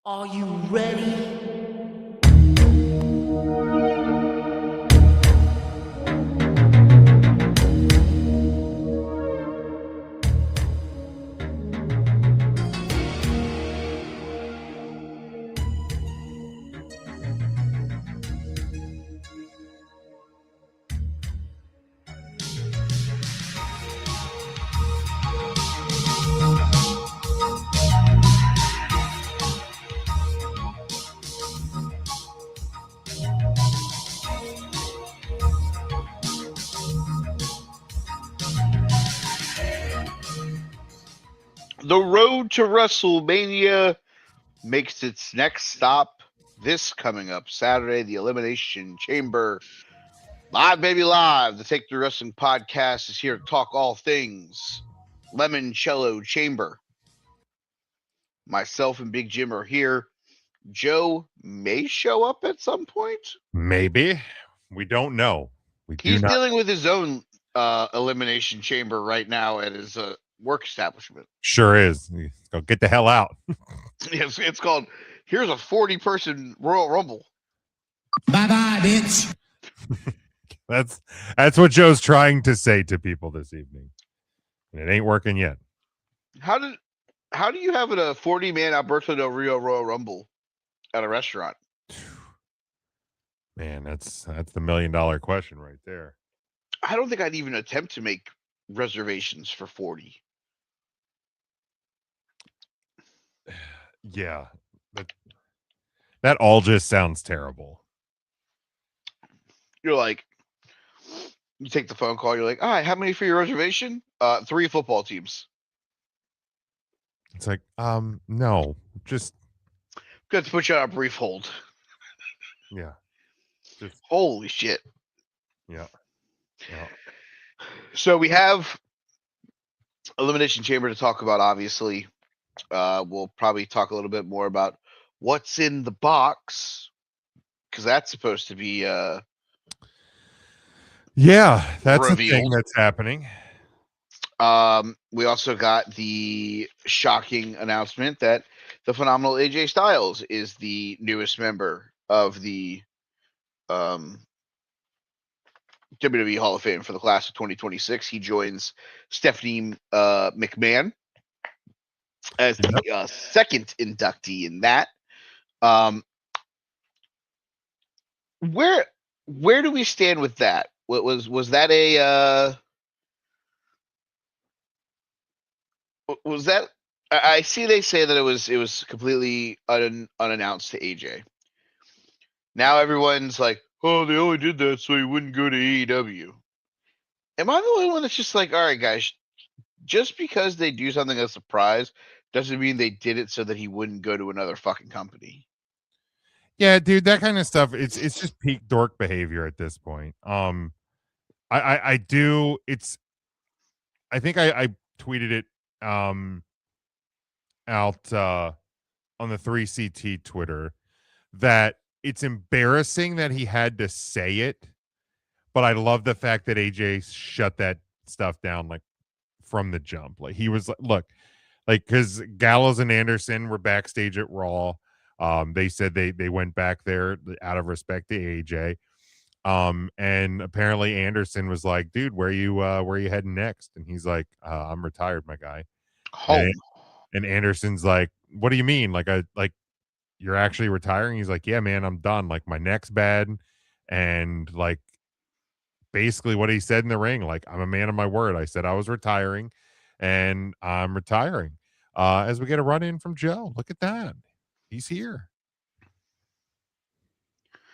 Are you ready? The road to WrestleMania makes its next stop this coming up Saturday, the Elimination Chamber. Live, baby, live. The Take the Wrestling podcast is here to talk all things Lemoncello Chamber. Myself and Big Jim are here. Joe may show up at some point. Maybe. We don't know. He's dealing with his own Elimination Chamber right now at his work establishment. Sure is. Go get the hell out. Yes, it's called, here's a 40-person Royal Rumble. Bye-bye, bitch. That's what Joe's trying to say to people this evening. And it ain't working yet. How do you have a 40-man Alberto Del Rio Royal Rumble at a restaurant? Man, that's the $1 million question right there. I don't think I'd even attempt to make reservations for 40. Yeah. That all just sounds terrible. You're like, you take the phone call, you're like, all right, how many for your reservation? 3 football teams. It's like, no, just Got to put you on a brief hold. Yeah. Just holy shit. Yeah. So we have Elimination Chamber to talk about, obviously. We'll probably talk a little bit more about what's in the box, because that's supposed to be that's revealed. the thing that's happening. We also got the shocking announcement that the phenomenal AJ Styles is the newest member of the WWE Hall of Fame for the class of 2026. He joins Stephanie McMahon as the second inductee in that. Where do we stand with that? Was that a was that? I see they say that it was completely unannounced to AJ. Now everyone's like, oh, they only did that so he wouldn't go to AEW. Am I the only one that's just like, all right, guys, just because they do something as a surprise doesn't mean they did it so that he wouldn't go to another fucking company. Yeah, dude, that kind of stuff, it's just peak dork behavior at this point. I think I tweeted it out on the 3CT Twitter that it's embarrassing that he had to say it, but I love the fact that AJ shut that stuff down like from the jump. Like he was look, like because Gallows and Anderson were backstage at Raw. They said they went back there out of respect to AJ. And apparently Anderson was like, dude, where you heading next? And he's like, I'm retired, my guy. Home. And Anderson's like, what do you mean? Like you're actually retiring? He's like, yeah, man, I'm done. Like my neck's bad. And like basically what he said in the ring, like, I'm a man of my word. I said I was retiring and I'm retiring. As we get a run in from Joe. Look at that. He's here.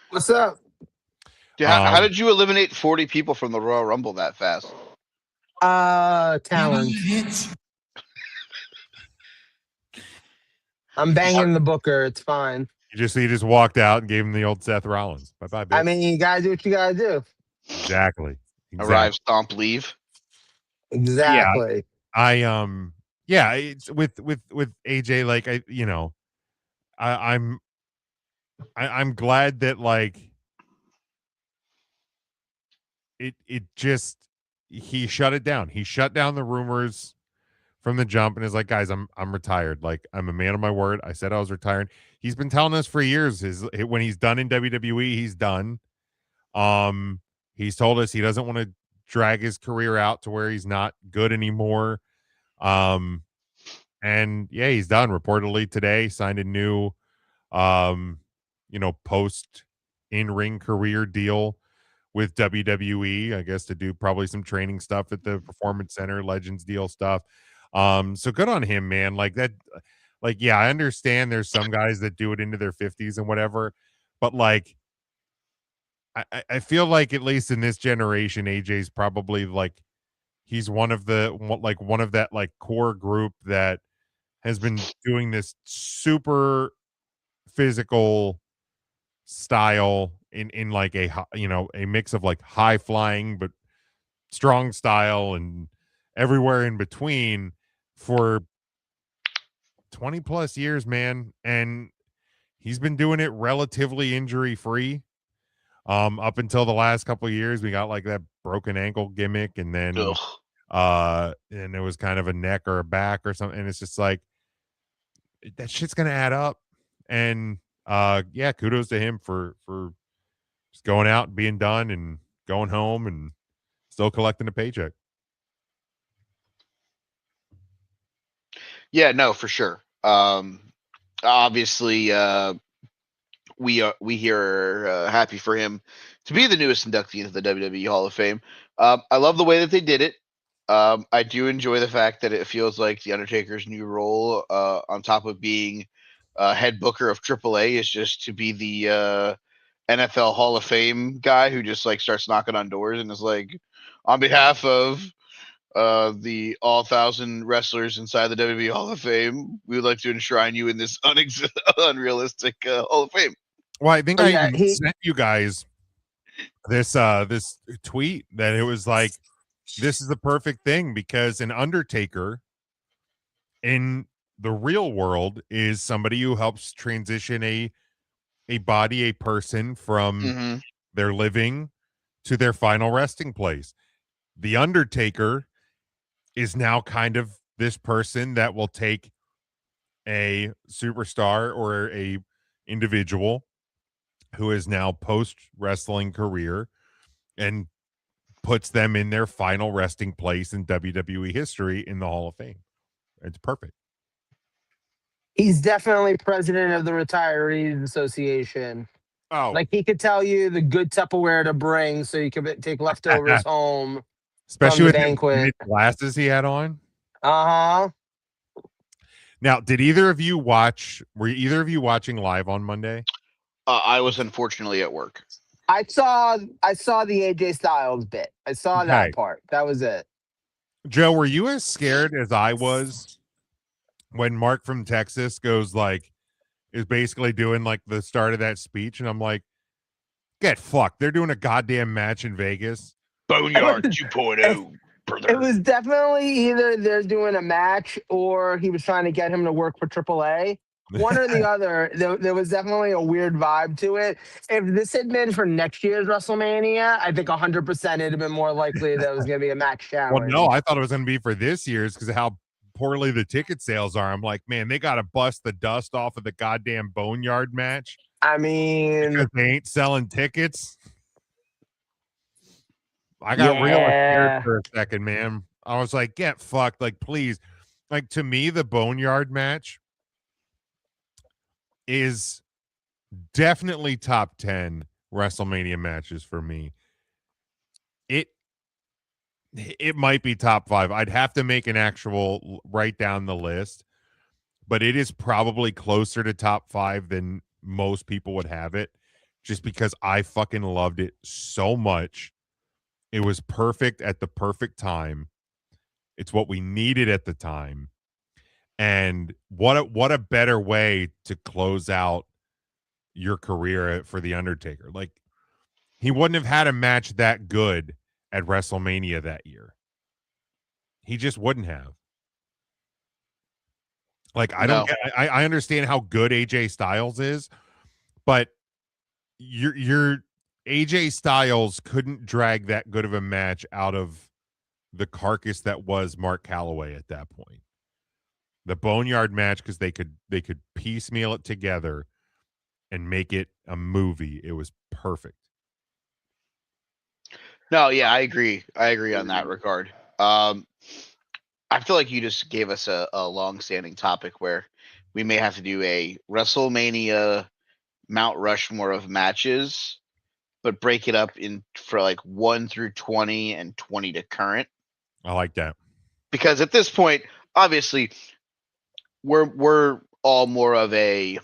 What's up? How did you eliminate 40 people from the Royal Rumble that fast? Talent. I'm banging the booker. It's fine. You just walked out and gave him the old Seth Rollins. Bye-bye, bitch. I mean, you gotta do what you gotta do. Exactly. Arrive, stomp, leave. Exactly. Yeah, it's with AJ, like I'm glad that like it just he shut it down. He shut down the rumors from the jump and is like, guys, I'm retired. Like, I'm a man of my word. I said I was retiring. He's been telling us for years when he's done in WWE, he's done. He's told us he doesn't want to drag his career out to where he's not good anymore. Um, and yeah, he's done. Reportedly today, signed a new, um, post in ring career deal with WWE, I guess, to do probably some training stuff at the Performance Center, Legends deal stuff. So good on him, man. Like that, like, yeah, I understand there's some guys that do it into their 50s and whatever, but like, I feel like at least in this generation, AJ's probably like he's one of that like core group that has been doing this super physical style in like a mix of like high flying but strong style and everywhere in between for 20 plus years, man. And he's been doing it relatively injury free. Up until the last couple of years, we got like that broken ankle gimmick, and then Ugh. and it was kind of a neck or a back or something. And it's just like that shit's gonna add up. And yeah, kudos to him for just going out and being done and going home and still collecting a paycheck. Yeah, no, for sure. Obviously, we here are happy for him to be the newest inductee into the WWE Hall of Fame. I love the way that they did it. I do enjoy the fact that it feels like the Undertaker's new role, on top of being head booker of AAA, is just to be the NFL Hall of Fame guy who just like starts knocking on doors and is like, on behalf of the all 1,000 wrestlers inside the WWE Hall of Fame, we would like to enshrine you in this unrealistic Hall of Fame. Well, I think Oh I yeah, even sent you guys this tweet that it was like, this is the perfect thing because an Undertaker in the real world is somebody who helps transition a body, a person from Mm-hmm. their living to their final resting place. The Undertaker is now kind of this person that will take a superstar or a individual who is now post wrestling career and puts them in their final resting place in WWE history in the Hall of Fame. It's perfect. he's definitely president of the Retirees Association. Oh, Like he could tell you the good Tupperware to bring, so you could take leftovers home from especially the with his banquet. glasses he had on. Uh huh. Now, did either of you watch? Were either of you watching live on Monday? I was unfortunately at work. I saw the AJ Styles bit. I saw Okay, that part. That was it. Joe, were you as scared as I was when Mark from Texas goes like is basically doing like the start of that speech, and I'm like, get fucked. They're doing a goddamn match in Vegas. Boneyard It 2.0, it brother. was definitely either they're doing a match or he was trying to get him to work for AAA. One or the other. There was definitely a weird vibe to it. If this had been for next year's WrestleMania, I think 100% it'd have been more likely that it was going to be a match Well, no, challenge. I thought it was going to be for this year's because of how poorly the ticket sales are. I'm like, man, they got to bust the dust off of the goddamn Boneyard match I because mean, they ain't selling tickets. I got real scared yeah. for a second, man. I was like, get fucked. Like, please. Like, to me, the Boneyard match is definitely top 10 WrestleMania matches for me. It it might be top 5. I'd have to make an actual write down the list, but it is probably closer to top 5 than most people would have it just because I fucking loved it so much. It was perfect at the perfect time. It's what we needed at the time. And what a better way to close out your career for the Undertaker. Like he wouldn't have had a match that good at WrestleMania that year. He just wouldn't have. Like I don't No. get I understand how good AJ Styles is, but your AJ Styles couldn't drag that good of a match out of the carcass that was Mark Calloway at that point. the Boneyard match, because they could piecemeal it together and make it a movie. It was perfect. No, yeah, I agree. I agree on that regard. I feel like you just gave us a long-standing topic where we may have to do a WrestleMania Mount Rushmore of matches, but break it up in for like 1 through 20 and 20 to current. I like that. Because at this point, obviously, we're all more of a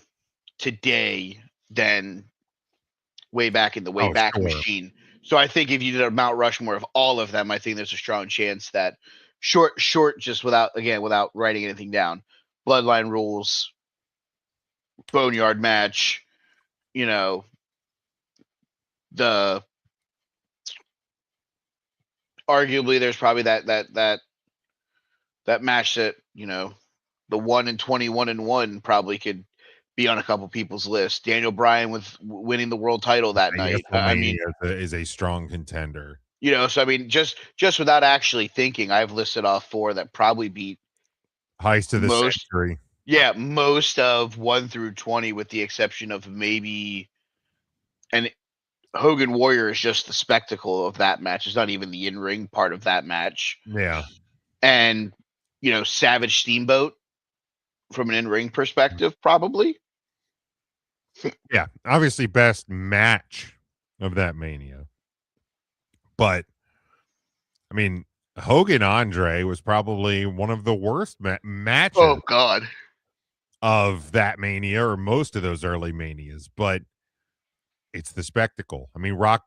today than way back in the way back sure. machine. So I think if you did a Mount Rushmore of all of them, I think there's a strong chance that short just without writing anything down, Bloodline Rules, Boneyard match, you know, the arguably there's probably that match that, you know, the 1 and 21 and 1 probably could be on a couple people's list. Daniel Bryan with winning the world title that night. I mean, is a strong contender. You know, so I mean, just without actually thinking, I've listed off 4 that probably beat Heist of the Century. Yeah, most of 1 through 20, with the exception of maybe, and Hogan Warrior is just the spectacle of that match. It's not even the in-ring part of that match. Yeah. And, you know, Savage Steamboat from an in-ring perspective, probably. Yeah, obviously best match of that Mania. But, I mean, Hogan Andre was probably one of the worst matches. Oh, God. Of that Mania, or most of those early Manias. But it's the spectacle. I mean, Rock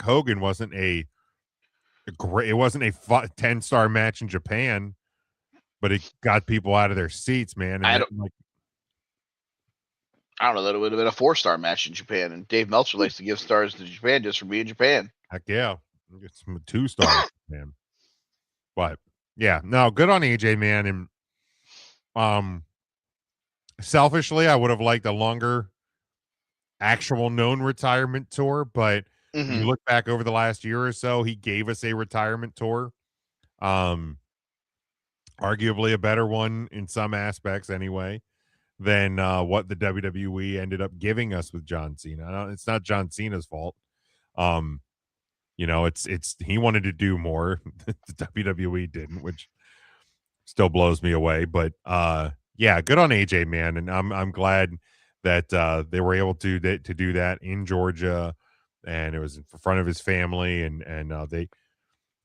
Hogan wasn't a great, it wasn't a 10-star match in Japan, but it got people out of their seats, man. And I don't know that it would have been a 4-star match in Japan. And Dave Meltzer likes to give stars to Japan just for being Japan. Heck yeah. It's 2 stars, man. But yeah, no, good on AJ, man. And selfishly, I would have liked a longer actual known retirement tour, but when you look back over the last year or so, he gave us a retirement tour. Arguably a better one in some aspects anyway than what the WWE ended up giving us with John Cena. It's not John Cena's fault. You know, it's he wanted to do more. The WWE didn't, which still blows me away. But yeah, good on AJ, man, and I'm glad that they were able to do that in Georgia, and it was in front of his family, and they.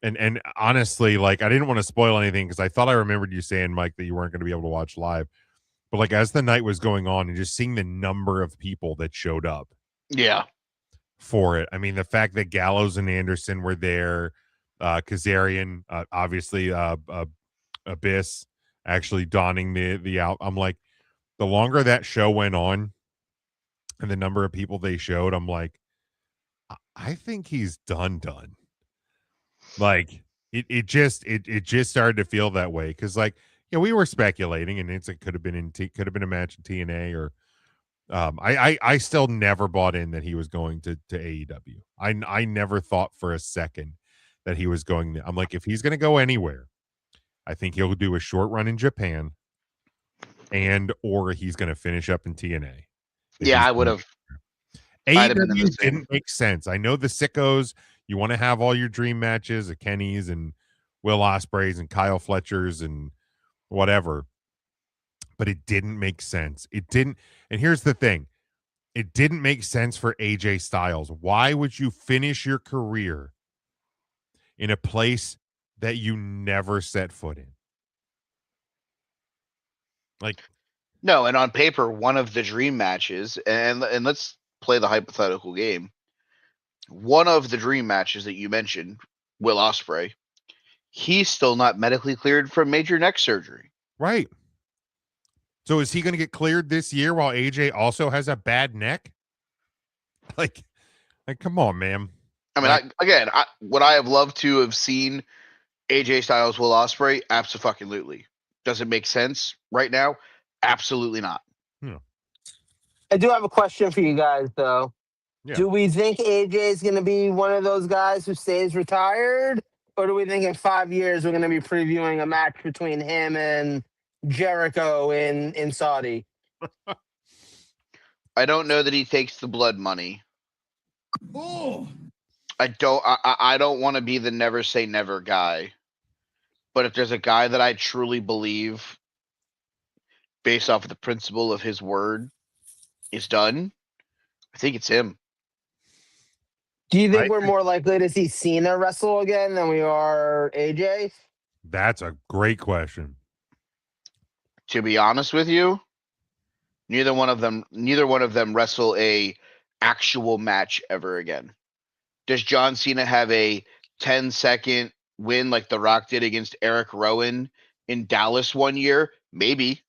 And honestly, like, I didn't want to spoil anything because I thought I remembered you saying, Mike, that you weren't going to be able to watch live. But like, as the night was going on and just seeing the number of people that showed up, yeah, for it. I mean, the fact that Gallows and Anderson were there, Kazarian, obviously, Abyss actually donning the out. I'm like, the longer that show went on, and the number of people they showed, I'm like, I think he's done. Like it just started to feel that way because, like, you know, we were speculating, and it could have been a match in TNA, or I still never bought in that he was going to AEW. I never thought for a second that he was going. I'm like, if he's going to go anywhere, I think he'll do a short run in Japan, or he's going to finish up in TNA. Yeah, I would have. AEW didn't make sense. I know the sickos. You want to have all your dream matches of Kenny's and Will Ospreay's and Kyle Fletcher's and whatever, but it didn't make sense. It didn't. And here's the thing. It didn't make sense for AJ Styles. Why would you finish your career in a place that you never set foot in? Like, no, and on paper, one of the dream matches, and let's play the hypothetical game. One of the dream matches that you mentioned, Will Ospreay, he's still not medically cleared from major neck surgery. Right. So is he going to get cleared this year while AJ also has a bad neck? Like come on, man. I mean, would I have loved to have seen AJ Styles, Will Ospreay? Absolutely. Does it make sense right now? Absolutely not. I do have a question for you guys, though. Yeah. Do we think AJ is going to be one of those guys who stays retired? Or do we think in 5 years we're going to be previewing a match between him and Jericho in Saudi. I don't know that he takes the blood money. Oh, I don't want to be the never say never guy. But if there's a guy that I truly believe, based off of the principle of his word, is done, I think it's him. Do you think I we're think- more likely to see Cena wrestle again than we are AJ? That's a great question. To be honest with you, neither one of them wrestle a actual match ever again. Does John Cena have a 10-second win like The Rock did against Eric Rowan in Dallas one year? Maybe.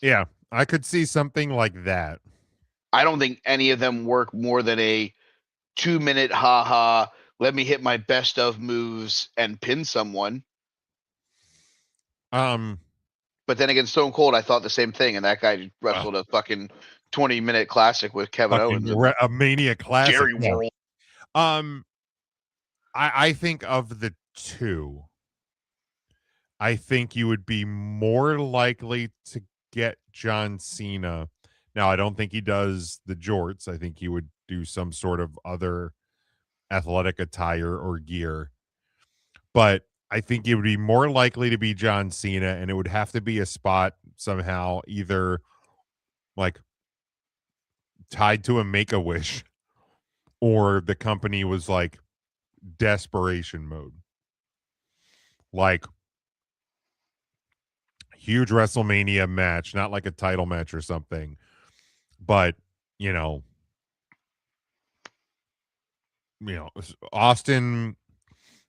Yeah, I could see something like that. I don't think any of them work more than a 2-minute haha, let me hit my best of moves and pin someone. But then against Stone Cold, I thought the same thing, and that guy wrestled a fucking 20-minute classic with Kevin Owens and a Mania classic. Jerry Yeah. World. I think of the two, I think you would be more likely to get John Cena. Now, I don't think he does the jorts. I think he would do some sort of other athletic attire or gear. But I think it would be more likely to be John Cena, and it would have to be a spot somehow either like tied to a Make-A-Wish, or the company was like desperation mode. Like huge WrestleMania match, not like a title match or something, but you know, Austin,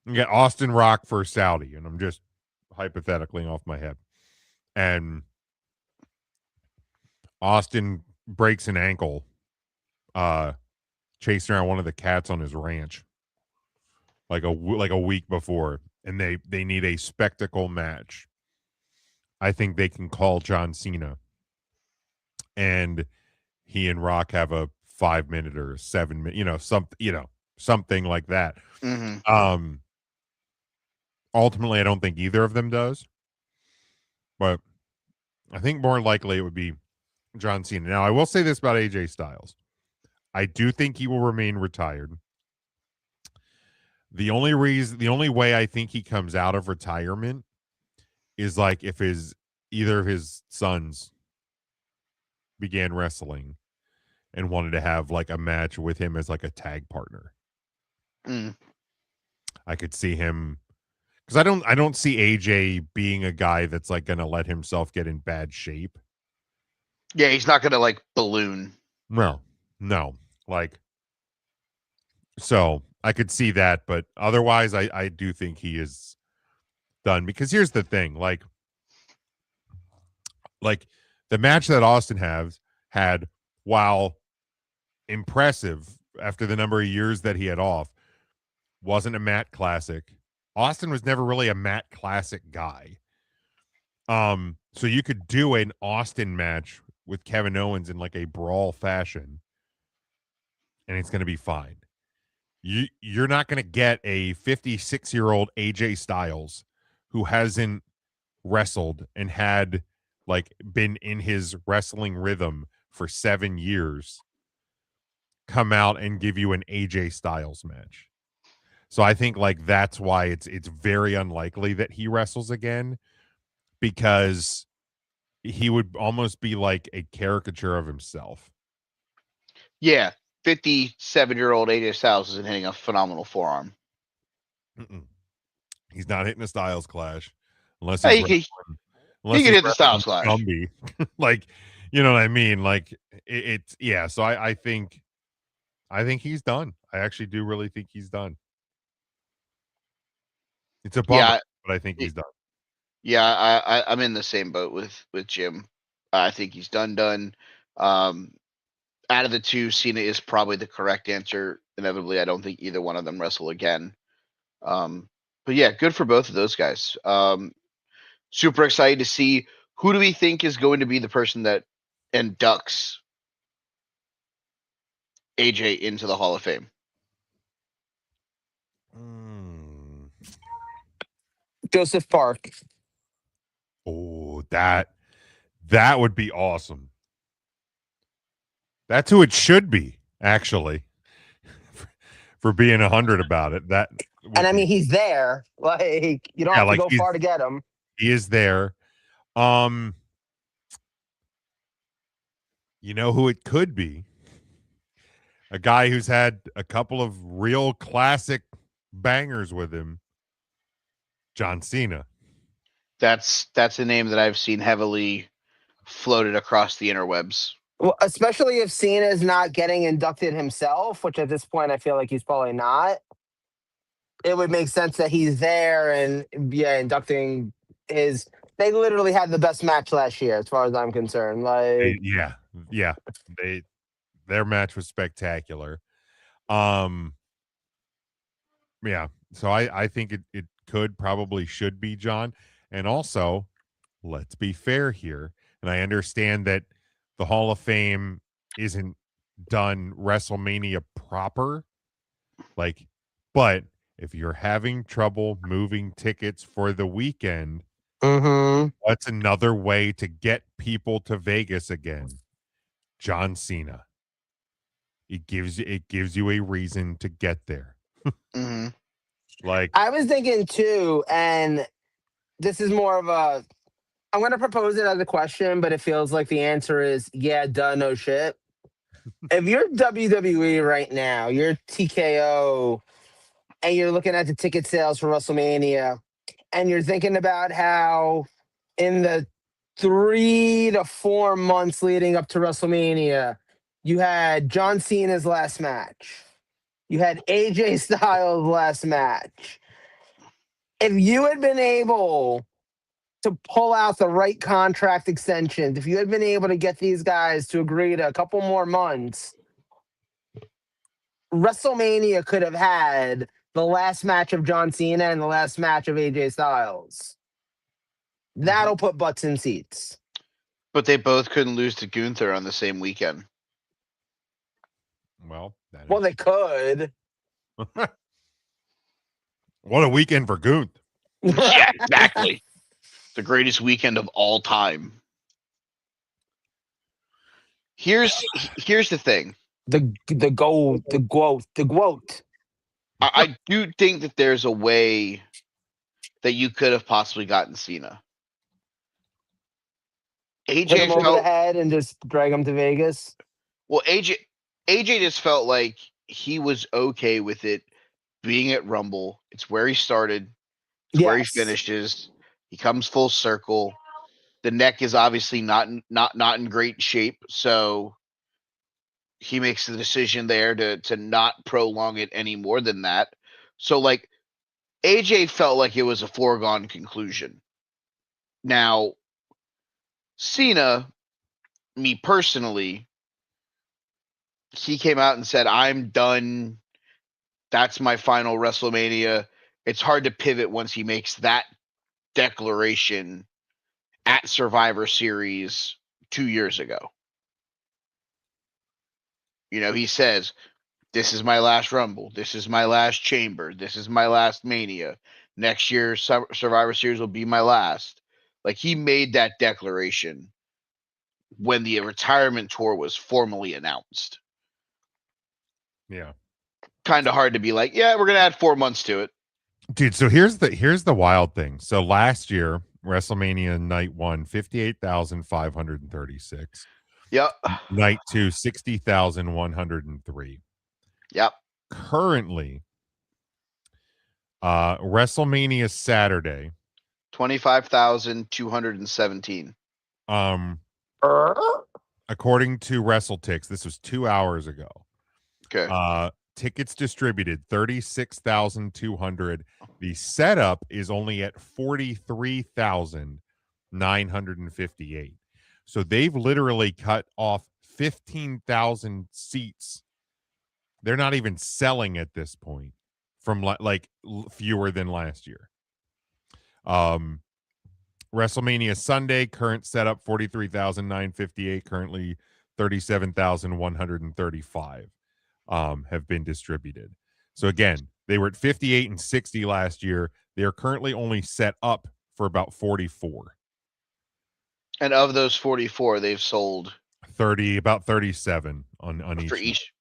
you get Austin Rock for Saudi, and I'm just hypothetically off my head, and Austin breaks an ankle, chasing around one of the cats on his ranch, like a week before, and they need a spectacle match. I think they can call John Cena, and he and Rock have a 5-minute or 7-minute, something like that. Mm-hmm. Ultimately, I don't think either of them does, but I think more likely it would be John Cena. Now, I will say this about AJ Styles. I do think he will remain retired. The only way I think he comes out of retirement is like if either of his sons began wrestling and wanted to have like a match with him as like a tag partner. I could see him, because I don't see AJ being a guy that's like going to let himself get in bad shape. Yeah, he's not gonna like balloon. No, like, so I could see that, but otherwise I do think he is done, because here's the thing, like the match that Austin had, while impressive after the number of years that he had off, wasn't a Matt Classic. Austin was never really a Matt Classic guy. So you could do an Austin match with Kevin Owens in like a brawl fashion, and it's going to be fine. You're not going to get a 56-year-old AJ Styles who hasn't wrestled and had like been in his wrestling rhythm for 7 years come out and give you an AJ Styles match. So I think like that's why it's very unlikely that he wrestles again, because he would almost be like a caricature of himself. Yeah, 57-year-old AJ Styles isn't hitting a phenomenal forearm. He's not hitting a Styles Clash unless Hey, he's he can hit the Styles Clash. Gumby. Like, you know what I mean? Like it's yeah. So I think he's done. I actually do really think he's done. It's a bummer, Yeah, but I think he's done. yeah, I'm in the same boat with Jim. I think he's done. Out of the two, Cena is probably the correct answer. Inevitably, I don't think either one of them wrestle again. But yeah, good for both of those guys. Super excited to see who do we think is going to be the person that inducts AJ into the Hall of Fame. Joseph Park. Oh, that would be awesome. That's who it should be, actually. For being 100 about it. That would And I be, mean, he's there. Like, you don't yeah, have to like go far to get him. he is there. You know who it could be? A guy who's had a couple of real classic bangers with him, John Cena. That's a name that I've seen heavily floated across the interwebs. Well, especially if Cena's not getting inducted himself, which at this point I feel like he's probably not. It would make sense that he's there and inducting his. They literally had the best match last year, as far as I'm concerned. Like, Yeah. Their match was spectacular. Yeah. So I think it could probably should be John. And also, let's be fair here. And I understand that the Hall of Fame isn't done WrestleMania proper. Like, but if you're having trouble moving tickets for the weekend, what's another way to get people to Vegas again? John Cena. It gives you a reason to get there. Mm-hmm. Like, I was thinking too, and this is more of a. I'm going to propose it as a question, but it feels like the answer is yeah, duh, no shit. If you're WWE right now, you're TKO, and you're looking at the ticket sales for WrestleMania, and you're thinking about how in the 3 to 4 months leading up to WrestleMania, you had John Cena's last match. You had AJ Styles' last match. If you had been able to pull out the right contract extensions, if you had been able to get these guys to agree to a couple more months, WrestleMania could have had the last match of John Cena and the last match of AJ Styles. That'll put butts in seats. But they both couldn't lose to Gunther on the same weekend. well, They could. what a weekend for Gunther. Yeah, exactly. The greatest weekend of all time. Here's the thing. The GOAT. I do think that there's a way that you could have possibly gotten Cena. Hit him AJ over the felt head and just drag him to Vegas. well. AJ just felt like he was okay with it being at Rumble. It's where he started. It's where he Yes. finishes. He comes full circle. The neck is obviously not in great shape, so he makes the decision there to not prolong it any more than that. So like AJ felt like it was a foregone conclusion. Now, Cena, me personally, he came out and said, I'm done. That's my final WrestleMania. It's hard to pivot once he makes that declaration at Survivor Series 2 years ago. You know, he says, this is my last Rumble. This is my last Chamber. This is my last Mania. Next year, Survivor Series will be my last. Like, he made that declaration when the retirement tour was formally announced. Yeah. Kind of hard to be like, yeah, we're going to add 4 months to it. Dude, so here's the wild thing. So last year, WrestleMania night 1, 58,536. Yep. Night 2, 60,103. Yep. Currently, WrestleMania Saturday, 25,217. According to WrestleTix, this was 2 hours ago. Okay. Tickets distributed 36,200. The setup is only at 43,958. So they've literally cut off 15,000 seats. They're not even selling at this point from like fewer than last year. WrestleMania Sunday, current setup 43,958, currently 37,135 have been distributed. So again, they were at 58 and 60 last year. They are currently only set up for about 44. And of those 44, they've sold 30, about 37 on each. for night. each.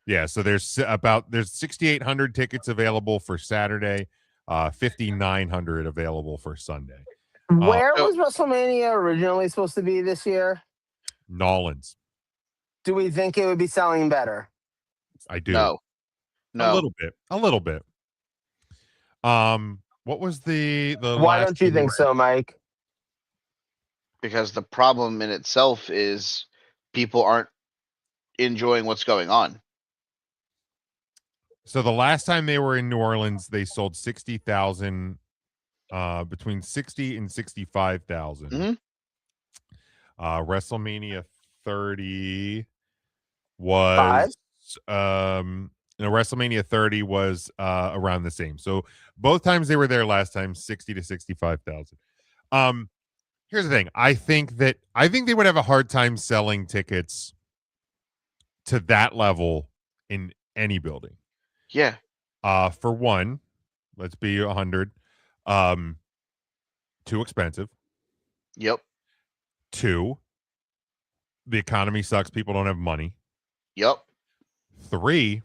Yeah, so there's 6,800 tickets available for Saturday, 5,900 available for Sunday. Where So- was WrestleMania originally supposed to be this year? Nolans, Do we think it would be selling better? I do. No. A little bit. What was the Why last don't you thing they think were- so, Mike? Because the problem in itself is people aren't enjoying what's going on. So the last time they were in New Orleans, they sold 60,000, between 60 and 65,000. Mhm. WrestleMania 30 was WrestleMania 30 was around the same. So both times they were there last time, 60 to 65,000. Here's the thing. I think they would have a hard time selling tickets to that level in any building. Yeah. For one, let's be 100. Too expensive. Yep. 2, the economy sucks. People don't have money. Yep. 3,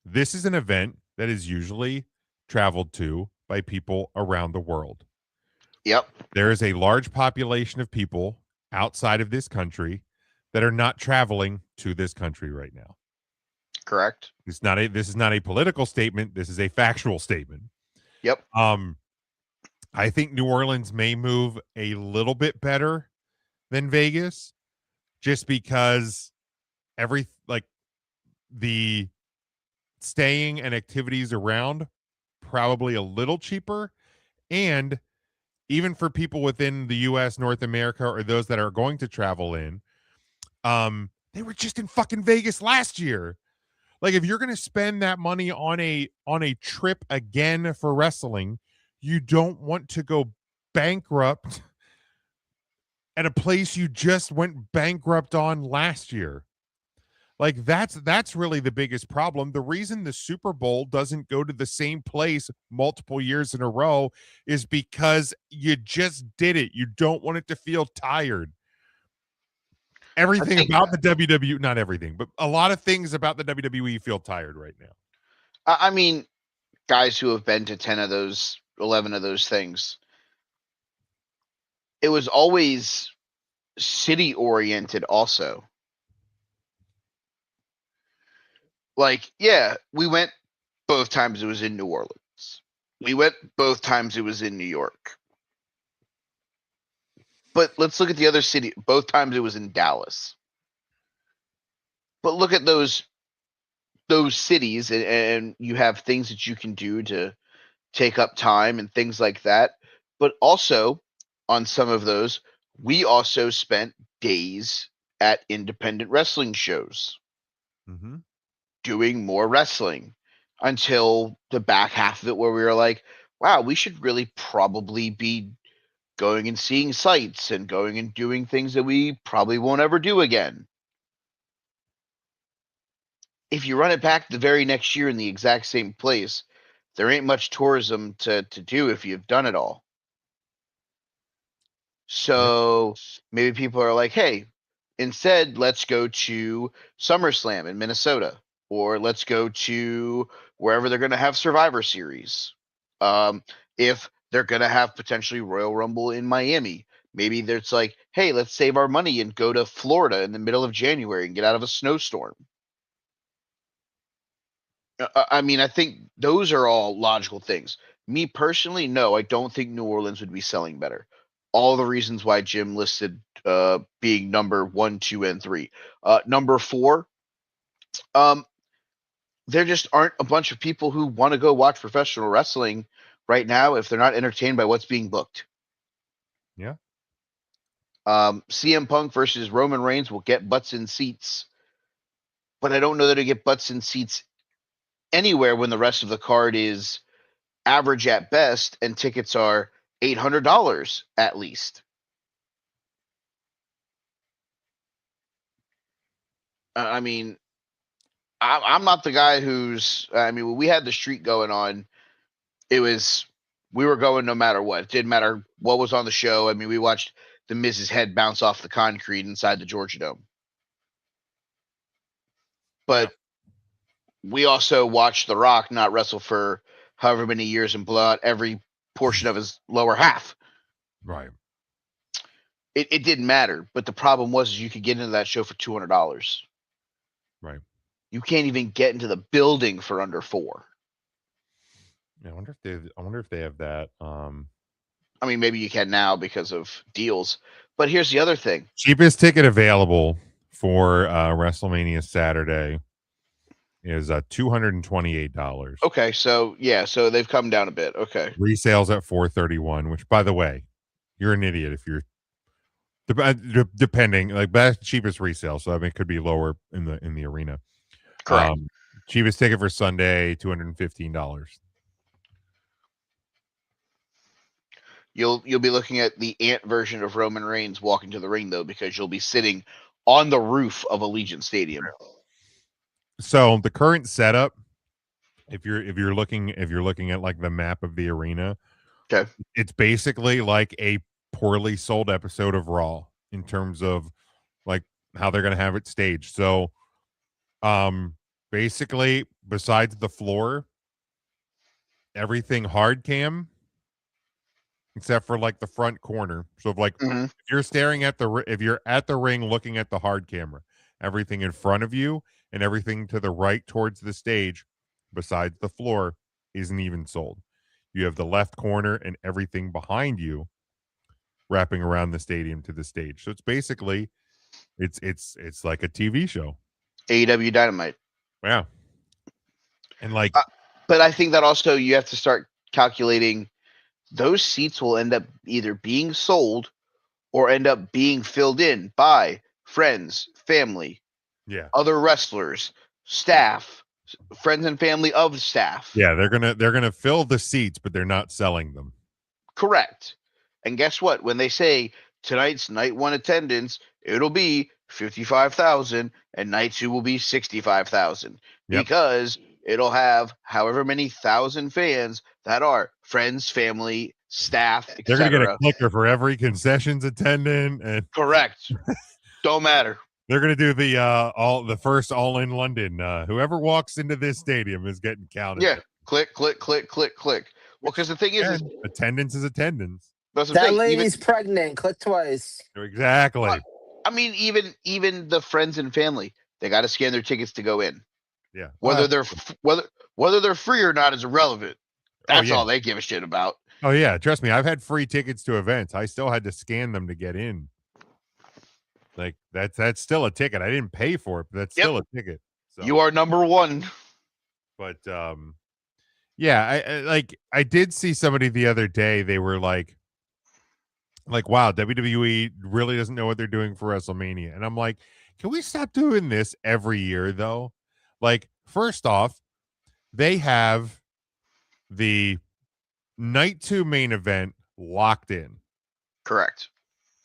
this is an event that is usually traveled to by people around the world. Yep. There is a large population of people outside of this country that are not traveling to this country right now. Correct. This is not a political statement. This is a factual statement. Yep. I think New Orleans may move a little bit better than Vegas, just because the staying and activities around probably a little cheaper, and even for people within the US, North America, or those that are going to travel in, they were just in fucking Vegas last year. Like, if you're going to spend that money on a trip again for wrestling, you don't want to go bankrupt at a place you just went bankrupt on last year. Like, that's really the biggest problem. The reason the Super Bowl doesn't go to the same place multiple years in a row is because you just did it. You don't want it to feel tired. Everything about the WWE, not everything, but a lot of things about the WWE feel tired right now. I mean, guys who have been to 10 of those, 11 of those things, it was always city oriented also. Like, yeah, we went both times it was in New Orleans. We went both times it was in New York. But let's look at the other city. Both times it was in Dallas. But look at those cities, and you have things that you can do to take up time and things like that. But also, on some of those, we also spent days at independent wrestling shows doing more wrestling until the back half of it, where we were like, wow, we should really probably be going and seeing sites and going and doing things that we probably won't ever do again. If you run it back the very next year in the exact same place, there ain't much tourism to do if you've done it all. So maybe people are like, hey, instead, let's go to SummerSlam in Minnesota, or let's go to wherever they're going to have Survivor Series. If they're going to have potentially Royal Rumble in Miami, maybe there's like, hey, let's save our money and go to Florida in the middle of January and get out of a snowstorm. I mean, I think those are all logical things. Me personally, no, I don't think New Orleans would be selling better. All the reasons why Jim listed being number 1, 2, and 3. Number 4, there just aren't a bunch of people who want to go watch professional wrestling right now if they're not entertained by what's being booked. Yeah. CM Punk versus Roman Reigns will get butts in seats, but I don't know that it'll get butts in seats anywhere when the rest of the card is average at best and tickets are $800 at least. I mean, I'm not the guy who's. I mean, when we had the streak going on, we were going no matter what. It didn't matter what was on the show. I mean, we watched the Miz's head bounce off the concrete inside the Georgia Dome. But we also watched The Rock not wrestle for however many years and blow out every portion of his lower half. Right. It didn't matter. But the problem was you could get into that show for $200. Right. You can't even get into the building for under $4. I wonder if they have that. I mean, maybe you can now because of deals. But here's the other thing. Cheapest ticket available for WrestleMania Saturday is $228. Okay, so yeah, so they've come down a bit. Okay. Resales at $431, which, by the way, you're an idiot if you're depending. Like, that's cheapest resale, so I mean, it could be lower in the arena. Correct. Cheapest ticket for Sunday, $215. You'll be looking at the ant version of Roman Reigns walking to the ring, though, because you'll be sitting on the roof of Allegiant Stadium. So the current setup, if you're looking at like the map of the arena, Okay, it's basically like a poorly sold episode of Raw in terms of like how they're gonna have it staged. So basically, besides the floor, everything hard cam except for like the front corner. So if you're staring at if you're at the ring looking at the hard camera, everything in front of you and everything to the right towards the stage besides the floor isn't even sold. You have the left corner and everything behind you wrapping around the stadium to the stage. So it's basically it's like a TV show. AEW Dynamite. Yeah. And like but I think that also you have to start calculating those seats will end up either being sold or end up being filled in by friends, family, other wrestlers, staff, friends and family of staff. Yeah, they're gonna fill the seats, but they're not selling them. Correct. And guess what? When they say tonight's night one attendance, it'll be 55,000 and night two will be 65,000 because it'll have however many thousand fans that are friends, family, staff, etc. They're gonna get a clicker for every concessions attendant and correct. Don't matter. They're gonna do the first all in London. Whoever walks into this stadium is getting counted. Yeah. Click, click, click, click, click. Well, because the thing is attendance is attendance. That lady's pregnant. Click twice. Exactly. I mean, even the friends and family, they got to scan their tickets to go in. Yeah. Whether they're free or not is irrelevant. That's all they give a shit about. Oh yeah, trust me. I've had free tickets to events. I still had to scan them to get in. Like that's still a ticket. I didn't pay for it, but that's still a ticket. So. You are number one. But yeah, I did see somebody the other day. They were like, wow, WWE really doesn't know what they're doing for WrestleMania. And I'm like, can we stop doing this every year though? Like, first off, they have the night 2 main event locked in. Correct.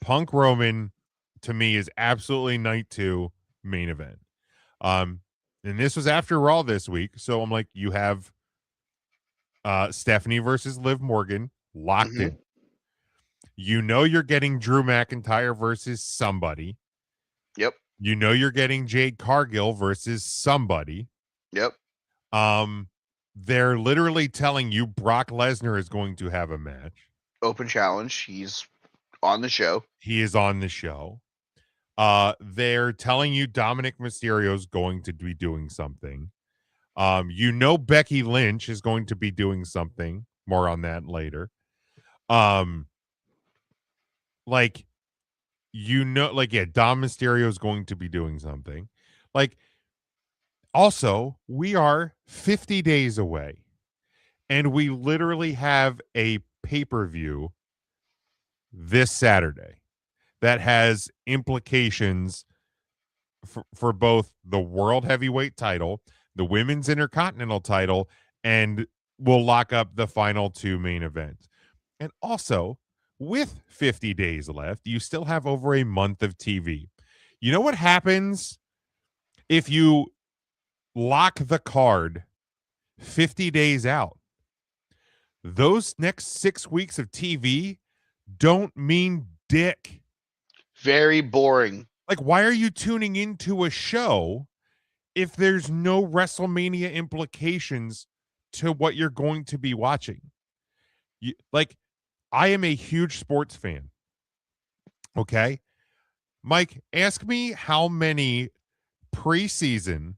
Punk Roman to me is absolutely night 2 main event. And this was after Raw this week. So I'm like, you have Stephanie versus Liv Morgan locked in. You know you're getting Drew McIntyre versus somebody. Yep. You know you're getting Jade Cargill versus somebody. Yep. They're literally telling you Brock Lesnar is going to have a match. Open challenge. He's on the show. He is on the show. They're telling you Dominic Mysterio is going to be doing something. You know Becky Lynch is going to be doing something. More on that later. Like, you know, like, yeah, Dom Mysterio is going to be doing something. Like, also, we are 50 days away, and we literally have a pay-per-view this Saturday that has implications for both the World Heavyweight title, the Women's Intercontinental title, and will lock up the final 2 main events. And also, with 50 days left, you still have over a month of TV. You know what happens if you lock the card 50 days out? Those next 6 weeks of TV don't mean dick. Very boring. Like, why are you tuning into a show if there's no WrestleMania implications to what you're going to be watching? Like, I am a huge sports fan. Okay. Mike, ask me how many preseason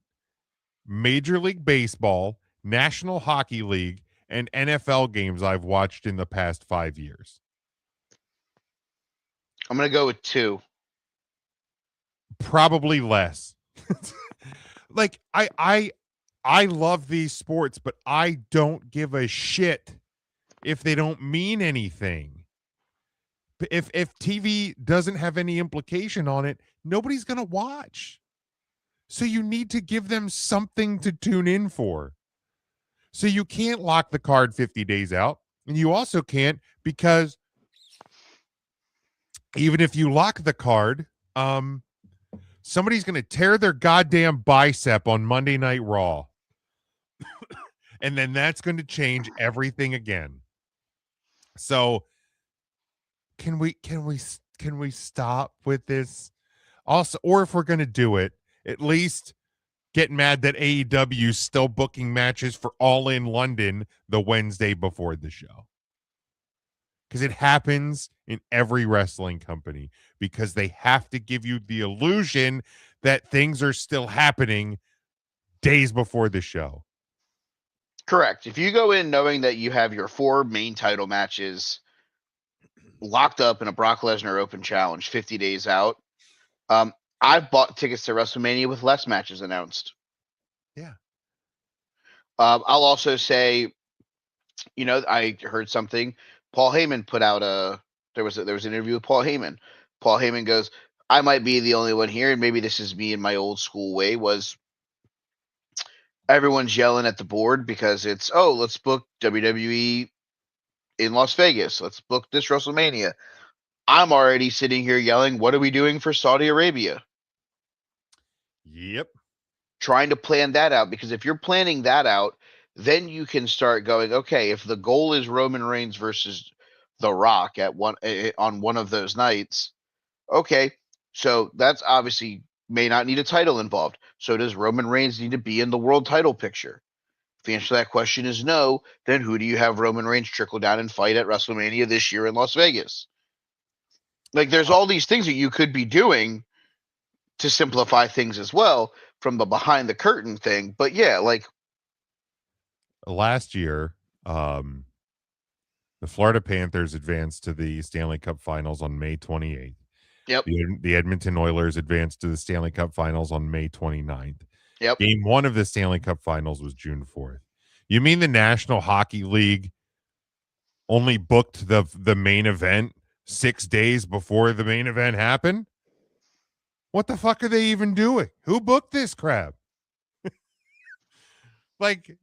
Major League Baseball, National Hockey League, and NFL games I've watched in the past 5 years. I'm gonna go with 2. Probably less. Like, I love these sports, but I don't give a shit if they don't mean anything. If TV doesn't have any implication on it, nobody's gonna watch. So you need to give them something to tune in for. So you can't lock the card 50 days out. And you also can't, because even if you lock the card, somebody's going to tear their goddamn bicep on Monday Night Raw. And then that's going to change everything again. So can we stop with this? Also, or if we're going to do it, at least get mad that AEW is still booking matches for All In London the Wednesday before the show. Because it happens in every wrestling company, because they have to give you the illusion that things are still happening days before the show. Correct. If you go in knowing that you have your 4 main title matches locked up in a Brock Lesnar Open Challenge 50 days out, I've bought tickets to WrestleMania with less matches announced. Yeah. I'll also say, I heard something. Paul Heyman put out there was an interview with Paul Heyman. Paul Heyman goes, I might be the only one here, and maybe this is me in my old school way, was everyone's yelling at the board because it's, let's book WWE in Las Vegas. Let's book this WrestleMania. I'm already sitting here yelling, what are we doing for Saudi Arabia? Yep. Trying to plan that out, because if you're planning that out, then you can start going, okay, if the goal is Roman Reigns versus The Rock on one of those nights, okay, so that's obviously may not need a title involved. So does Roman Reigns need to be in the world title picture? If the answer to that question is no, then who do you have Roman Reigns trickle down and fight at WrestleMania this year in Las Vegas? Like, there's all these things that you could be doing to simplify things as well from the behind the curtain thing. But yeah, like last year, the Florida Panthers advanced to the Stanley Cup Finals on May 28th. Yep. The Edmonton Oilers advanced to the Stanley Cup Finals on May 29th. Yep. Game 1 of the Stanley Cup Finals was June 4th. You mean the National Hockey League only booked the main event 6 days before the main event happened? What the fuck are they even doing? Who booked this crap? Like,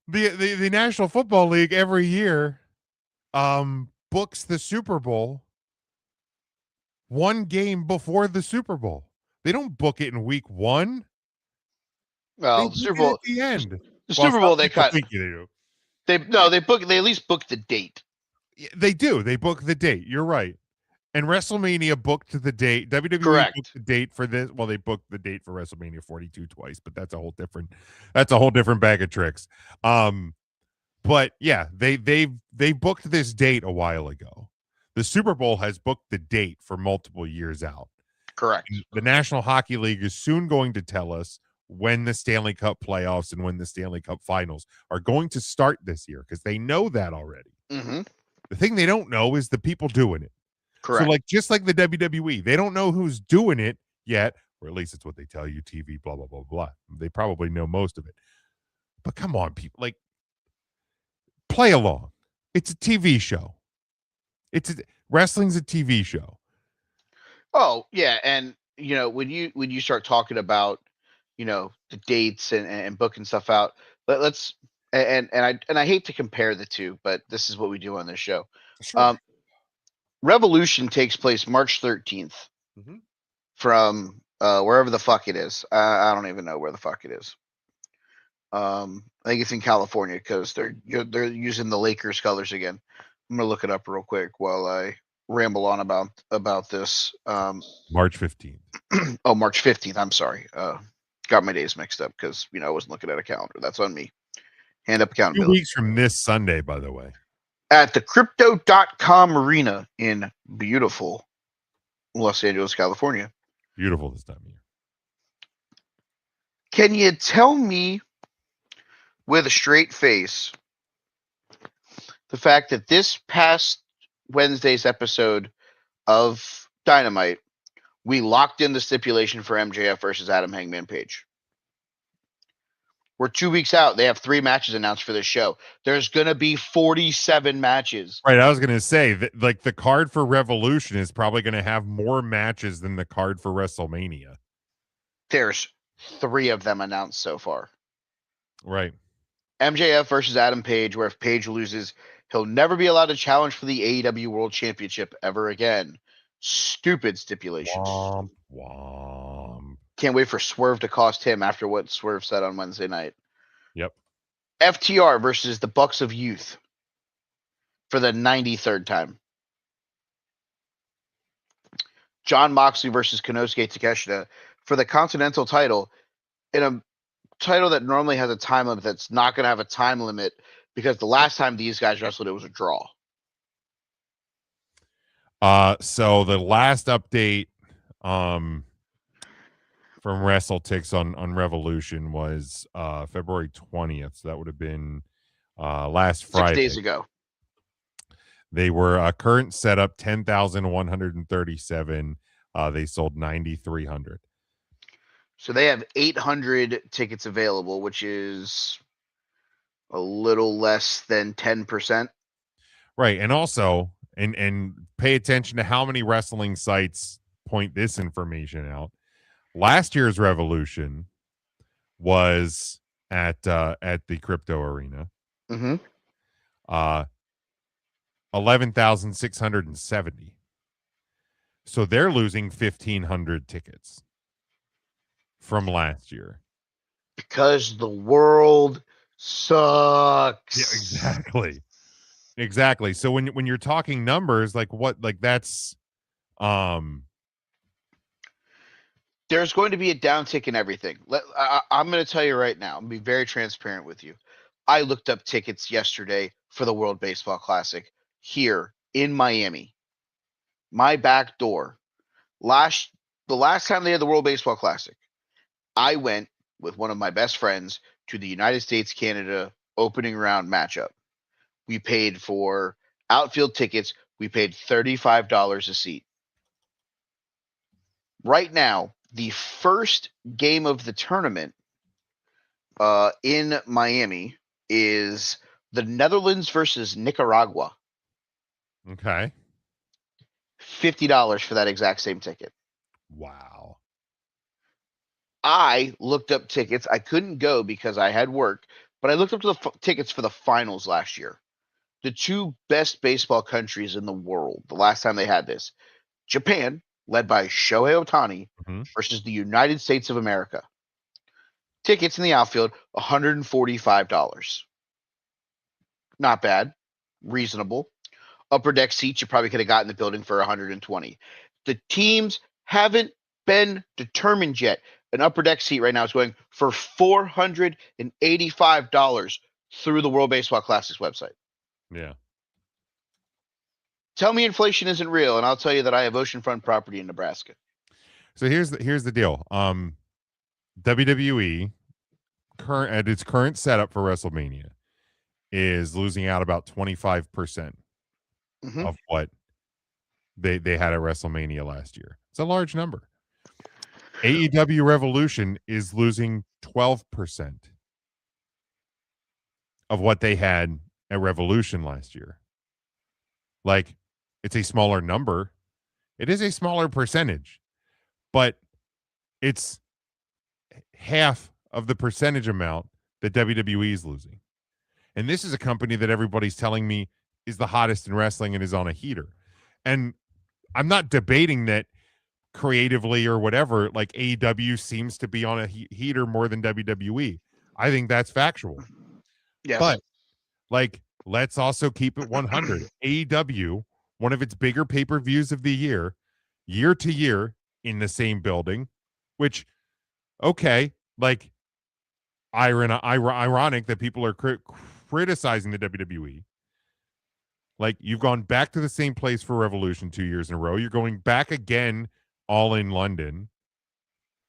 the National Football League every year books the Super Bowl 1 game before the Super Bowl. They don't book it in week 1. Well, They the Super book it Bowl, at the end. the Super Bowl, they cut. Think they do. They at least book the date. They do. They book the date. You're right. And WrestleMania booked the date. WWE Correct. booked the date for this. Well, they booked the date for WrestleMania 42 twice, but that's a whole different bag of tricks. But yeah, they booked this date a while ago. The Super Bowl has booked the date for multiple years out. Correct. And the National Hockey League is soon going to tell us when the Stanley Cup playoffs and when the Stanley Cup finals are going to start this year, because they know that already. Mm-hmm. The thing they don't know is the people doing it. Correct. So, like, just like the WWE, they don't know who's doing it yet, or at least it's what they tell you, TV, blah, blah, blah, blah. They probably know most of it. But come on, people, like, play along. It's a TV show. Wrestling's a TV show. Oh, yeah. And, when you start talking about, the dates and booking stuff out, let's, and I hate to compare the two, but this is what we do on this show. Sure. Revolution takes place March 13th Mhm. from wherever the fuck it is. I don't even know where the fuck it is. I think it's in California, because they're using the Lakers colors again. I'm gonna look it up real quick while I ramble on about this. March 15th. Oh, March 15th. I'm sorry. Got my days mixed up because I wasn't looking at a calendar. That's on me. Hand up 2 accountability. weeks from this Sunday, by the way. At the Crypto.com Arena in beautiful Los Angeles, California. Beautiful this time of year. Can you tell me with a straight face the fact that this past Wednesday's episode of Dynamite, we locked in the stipulation for MJF versus Adam Hangman Page? We're 2 weeks out. They have 3 matches announced for this show. There's going to be 47 matches. Right. I was going to say that, like, the card for Revolution is probably going to have more matches than the card for WrestleMania. There's 3 of them announced so far. Right. MJF versus Adam Page, where if Page loses, he'll never be allowed to challenge for the AEW World Championship ever again. Stupid stipulation. Womp, womp. Can't wait for Swerve to cost him after what Swerve said on Wednesday night. Yep. FTR versus the Bucks of Youth for the 93rd time. John Moxley versus Konosuke Takeshita for the Continental title in a title that normally has a time limit that's not going to have a time limit because the last time these guys wrestled, it was a draw. So the last update from WrestleTix on Revolution was February 20th. So that would have been last Friday. 6 days ago. They were current setup 10,137. They sold 9,300. So they have 800 tickets available, which is a little less than 10%. Right. And also, and pay attention to how many wrestling sites point this information out. Last year's Revolution was at the Crypto Arena. Mm-hmm. 11,670. So they're losing 1,500 tickets from last year. Because the world sucks. Yeah, exactly. So when you're talking numbers, like that's there's going to be a downtick in everything. I'm going to tell you right now. I'm going to be very transparent with you. I looked up tickets yesterday for the World Baseball Classic here in Miami. My back door. The last time they had the World Baseball Classic, I went with one of my best friends to the United States-Canada opening round matchup. We paid for outfield tickets. We paid $35 a seat. Right now, the first game of the tournament in Miami is the Netherlands versus Nicaragua. okay. $50 for that exact same ticket. Wow. I looked up tickets. I couldn't go because I had work, but I looked up the tickets for the finals last year. The 2 best baseball countries in the world, the last time they had this, Japan, led by Shohei Ohtani, versus the United States of America. Tickets in the outfield, $145. Not bad. Reasonable. Upper deck seats, you probably could have gotten the building for $120. The teams haven't been determined yet. An upper deck seat right now is going for $485 through the World Baseball Classic's website. Yeah. Tell me inflation isn't real, and I'll tell you that I have oceanfront property in Nebraska. So here's the deal. WWE at its current setup for WrestleMania is losing out about 25% of what they had at WrestleMania last year. It's a large number. AEW Revolution is losing 12% of what they had at Revolution last year. Like, it's a smaller number. It is a smaller percentage, but it's half of the percentage amount that WWE is losing. And this is a company that everybody's telling me is the hottest in wrestling and is on a heater. And I'm not debating that creatively or whatever, like AEW seems to be on a heater more than WWE. I think that's factual. Yes. But like, let's also keep it 100. AEW one of its bigger pay-per-views of the year to year in the same building, which, okay, like ironic that people are criticizing the WWE. Like, you've gone back to the same place for Revolution 2 years in a row. You're going back again, all in London,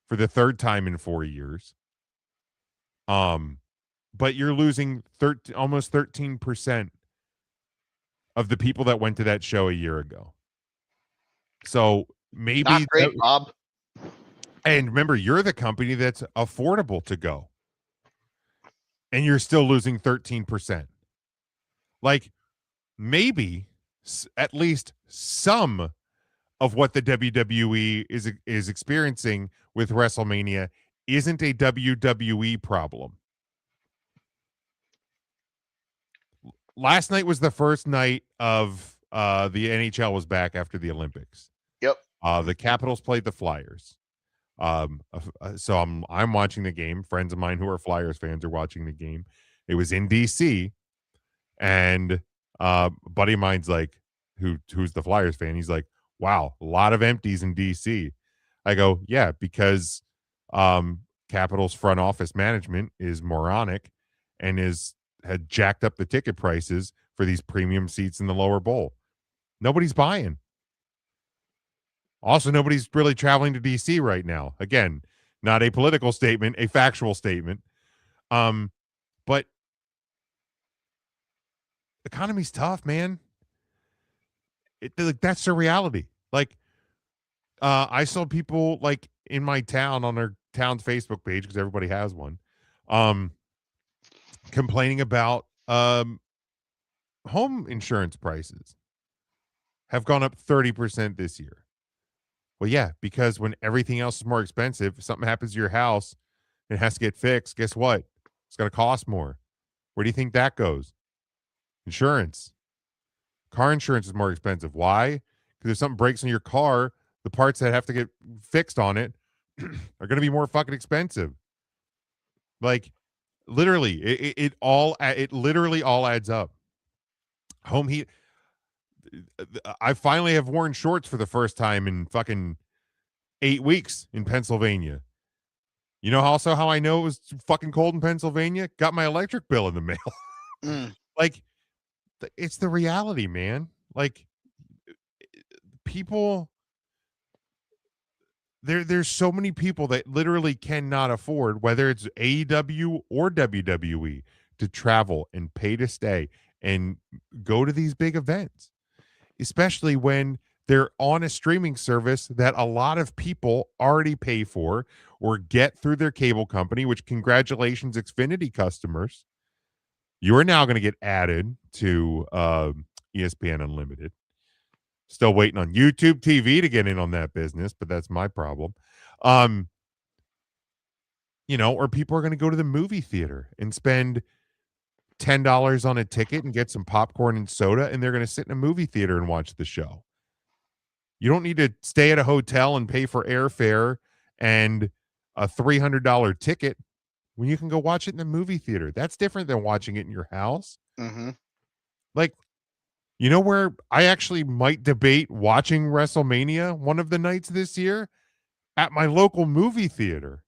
for the third time in 4 years. But you're losing almost 13% of the people that went to that show a year ago. So maybe Not great, Bob. And remember, you're the company that's affordable to go. And you're still losing 13%. Like, maybe at least some of what the WWE is experiencing with WrestleMania isn't a WWE problem. Last night was the first night of the NHL was back after the Olympics. Yep. The Capitals played the Flyers. So I'm watching the game. Friends of mine who are Flyers fans are watching the game. It was in DC, and a buddy of mine's like, who's the Flyers fan? He's like, wow, a lot of empties in DC. I go, yeah, because Capitals front office management is moronic and had jacked up the ticket prices for these premium seats in the lower bowl. Nobody's buying. Also, nobody's really traveling to DC right now. Again, not a political statement, a factual statement. But economy's tough, man. That's the reality. Like, I saw people like in my town on their town's Facebook page, because everybody has one, complaining about home insurance prices have gone up 30% this year. Well, yeah, because when everything else is more expensive, if something happens to your house and it has to get fixed, guess what? It's going to cost more. Where do you think that goes? Insurance. Car insurance is more expensive. Why? Because if something breaks in your car, the parts that have to get fixed on it are going to be more fucking expensive. Like, literally, it literally all adds up. Home heat. I finally have worn shorts for the first time in fucking 8 weeks in Pennsylvania. You know also how I know it was fucking cold in Pennsylvania? Got my electric bill in the mail. Like, it's the reality, man. Like, people, there's so many people that literally cannot afford, whether it's AEW or WWE, to travel and pay to stay and go to these big events, especially when they're on a streaming service that a lot of people already pay for or get through their cable company, which, congratulations, Xfinity customers. You are now going to get added to ESPN Unlimited. Still waiting on YouTube TV to get in on that business, but that's my problem. Or people are going to go to the movie theater and spend $10 on a ticket and get some popcorn and soda, and they're going to sit in a movie theater and watch the show. You don't need to stay at a hotel and pay for airfare and a $300 ticket when you can go watch it in the movie theater. That's different than watching it in your house. Mm-hmm. Like, you know where I actually might debate watching WrestleMania one of the nights this year? At my local movie theater.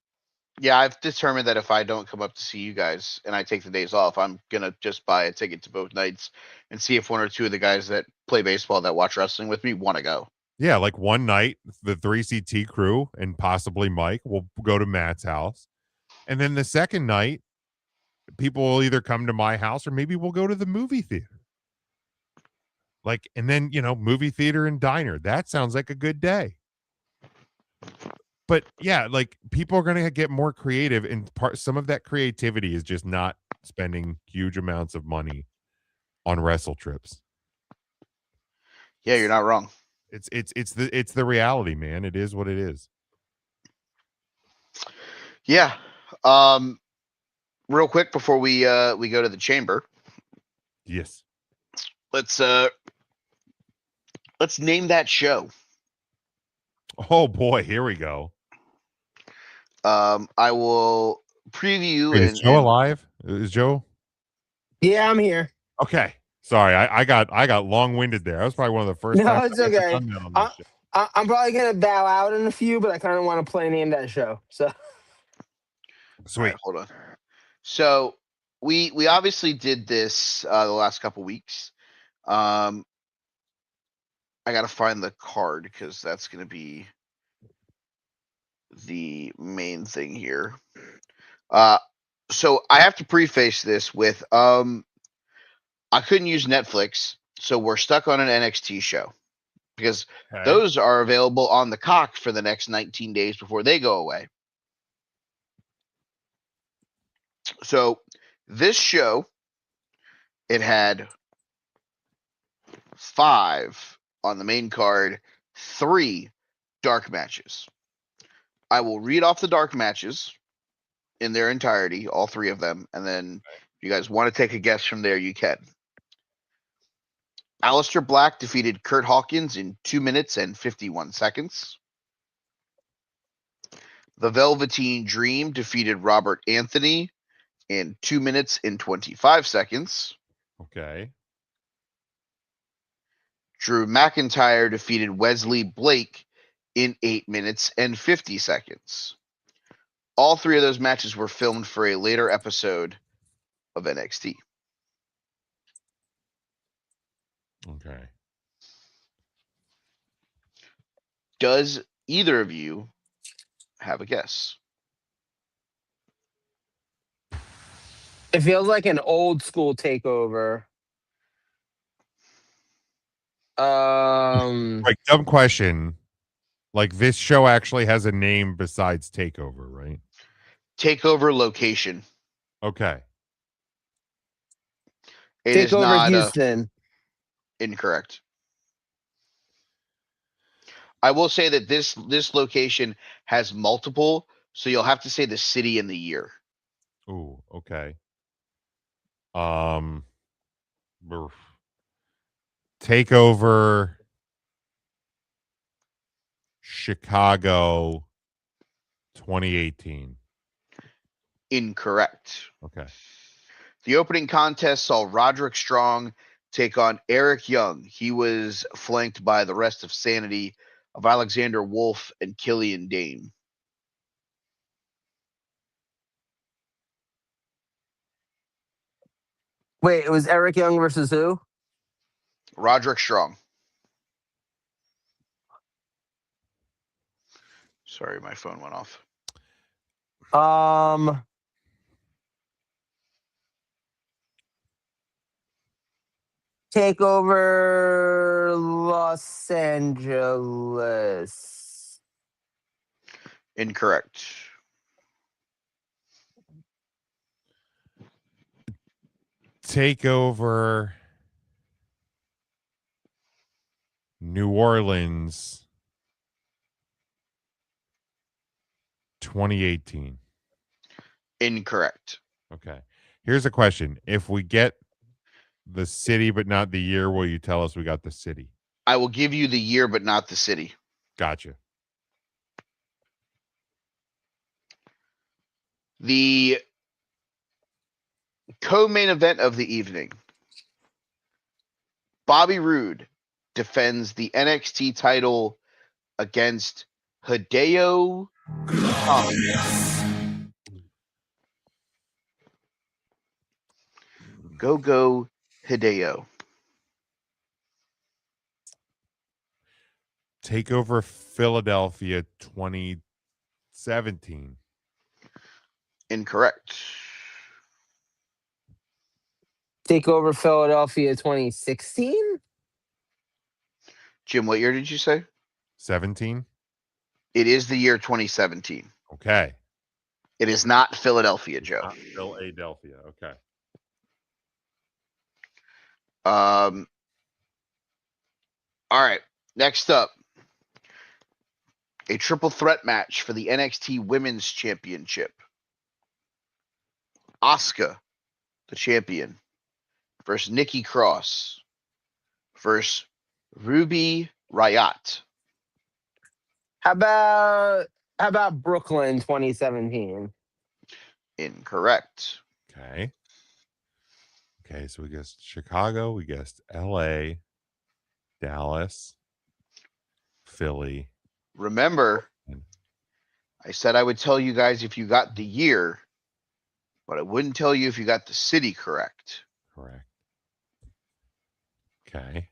Yeah, I've determined that if I don't come up to see you guys and I take the days off, I'm going to just buy a ticket to both nights and see if one or two of the guys that play baseball that watch wrestling with me want to go. Yeah, like one night, the 3CT crew and possibly Mike will go to Matt's house. And then the second night, people will either come to my house or maybe we'll go to the movie theater. Like, and then, movie theater and diner. That sounds like a good day. But yeah, like, people are going to get more creative, and some of that creativity is just not spending huge amounts of money on wrestle trips. Yeah, you're not wrong. It's the reality, man. It is what it is. Yeah. Real quick before we go to the chamber. Yes. Let's name that show. Oh boy, here we go. I will preview. Wait, is Joe alive? Is Joe? Yeah, I'm here. Okay. Sorry, I got long winded there. That was probably one of the first No, times it's I've ever okay. done that on this show. I'm probably gonna bow out in a few, but I kind of want to play name that show. So All Sweet. right, hold on. So we obviously did this the last couple weeks. I gotta find the card because that's gonna be the main thing here. So I have to preface this with I couldn't use Netflix, so we're stuck on an NXT show because Okay. those are available on the cock for the next 19 days before they go away. So this show, it had 5 on the main card, 3 dark matches. I will read off the dark matches in their entirety, all 3 of them, and then if you guys want to take a guess from there, you can. Aleister Black defeated Kurt Hawkins in 2 minutes and 51 seconds. The Velveteen Dream defeated Robert Anthony in 2 minutes and 25 seconds. Okay. Drew McIntyre defeated Wesley Blake in 8 minutes and 50 seconds. All 3 of those matches were filmed for a later episode of NXT. Okay. Does either of you have a guess? it feels like an old school takeover. Like, dumb question. Like, this show actually has a name besides Takeover, right? Takeover location. Okay. It is Takeover not Houston. incorrect. I will say that this location has multiple, so you'll have to say the city and the year. Ooh, okay. Takeover Chicago 2018. Incorrect. Okay. The opening contest saw Roderick Strong take on Eric Young. He was flanked by the rest of Sanity of Alexander Wolf and Killian Dane. Wait, it was Eric Young versus who? Roderick Strong. Sorry, my phone went off. Takeover Los Angeles. Incorrect. Takeover New Orleans 2018. Incorrect. Okay. Here's a question. If we get the city but not the year, will you tell us we got the city? I will give you the year, but not the city. Gotcha. The co-main event of the evening. Bobby Roode defends the NXT title against Hideo Itami. Go Hideo. Takeover Philadelphia 2017. Incorrect. Takeover Philadelphia 2016. Jim, what year did you say? 17. It is the year 2017. Okay. It is not Philadelphia, Joe. Not Philadelphia. Okay. All right. Next up, a triple threat match for the NXT Women's Championship. Asuka, the champion, versus Nikki Cross versus Ruby Riott. How about Brooklyn 2017? Incorrect. Okay. Okay, so we guessed Chicago, we guessed LA, Dallas, Philly. Remember, and- I said I would tell you guys if you got the year, but I wouldn't tell you if you got the city correct. Correct. Okay.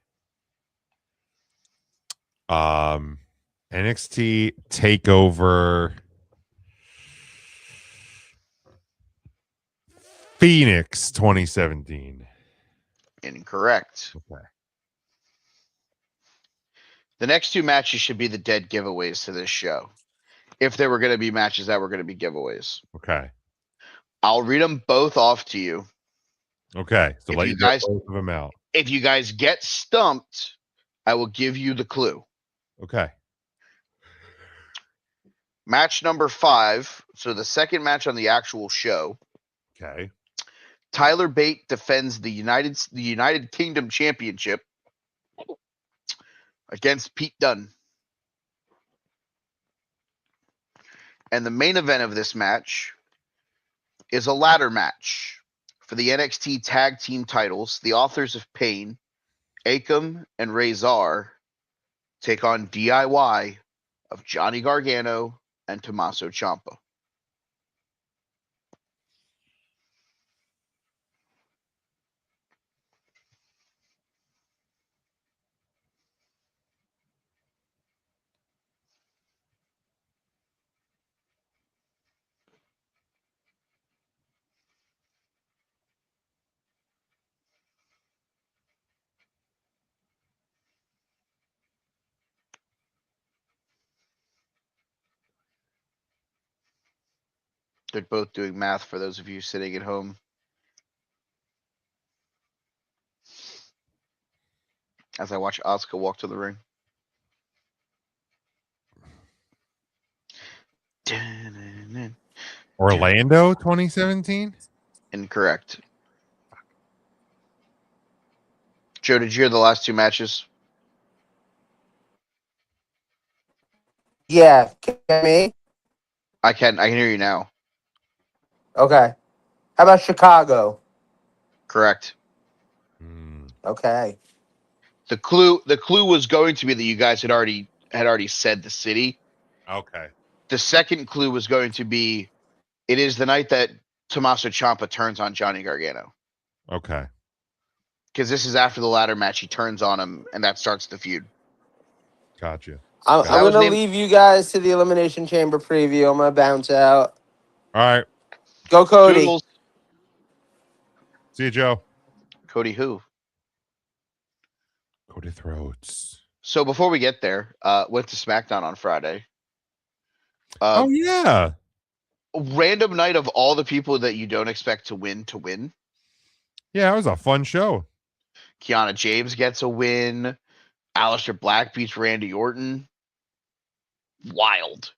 NXT Takeover Phoenix 2017. Incorrect. Okay. The next two matches should be the dead giveaways to this show. If there were going to be matches that were going to be giveaways, Okay. I'll read them both off to you. Okay. So If let you you get guys- both of them out. If you guys get stumped, I will give you the clue. Okay. Match number 5. So the second match on the actual show. Okay. Tyler Bate defends the United Kingdom Championship against Pete Dunne. And the main event of this match is a ladder match for the NXT Tag Team titles. The Authors of Pain, Akam and Razor, take on DIY of Johnny Gargano and Tommaso Ciampa. They're both doing math for those of you sitting at home. As I watch Asuka walk to the ring. Orlando 2017? Incorrect. Joe, did you hear the last two matches? Yeah, can you hear me? I can hear you now. Okay. How about Chicago? Correct. Hmm. Okay. The clue was going to be that you guys had already said the city. Okay. The second clue was going to be it is the night that Tommaso Ciampa turns on Johnny Gargano. Okay. Because this is after the ladder match, he turns on him, and that starts the feud. Gotcha. I'm That was going to named- leave you guys to the Elimination Chamber preview. I'm going to bounce out. All right. Go, Cody. Toodles. See you, Joe. Cody who? Cody Throats. So before we get there, went to SmackDown on Friday. Oh, yeah. Random night of all the people that you don't expect to win. Yeah, it was a fun show. Kiana James gets a win. Aleister Black beats Randy Orton. Wild.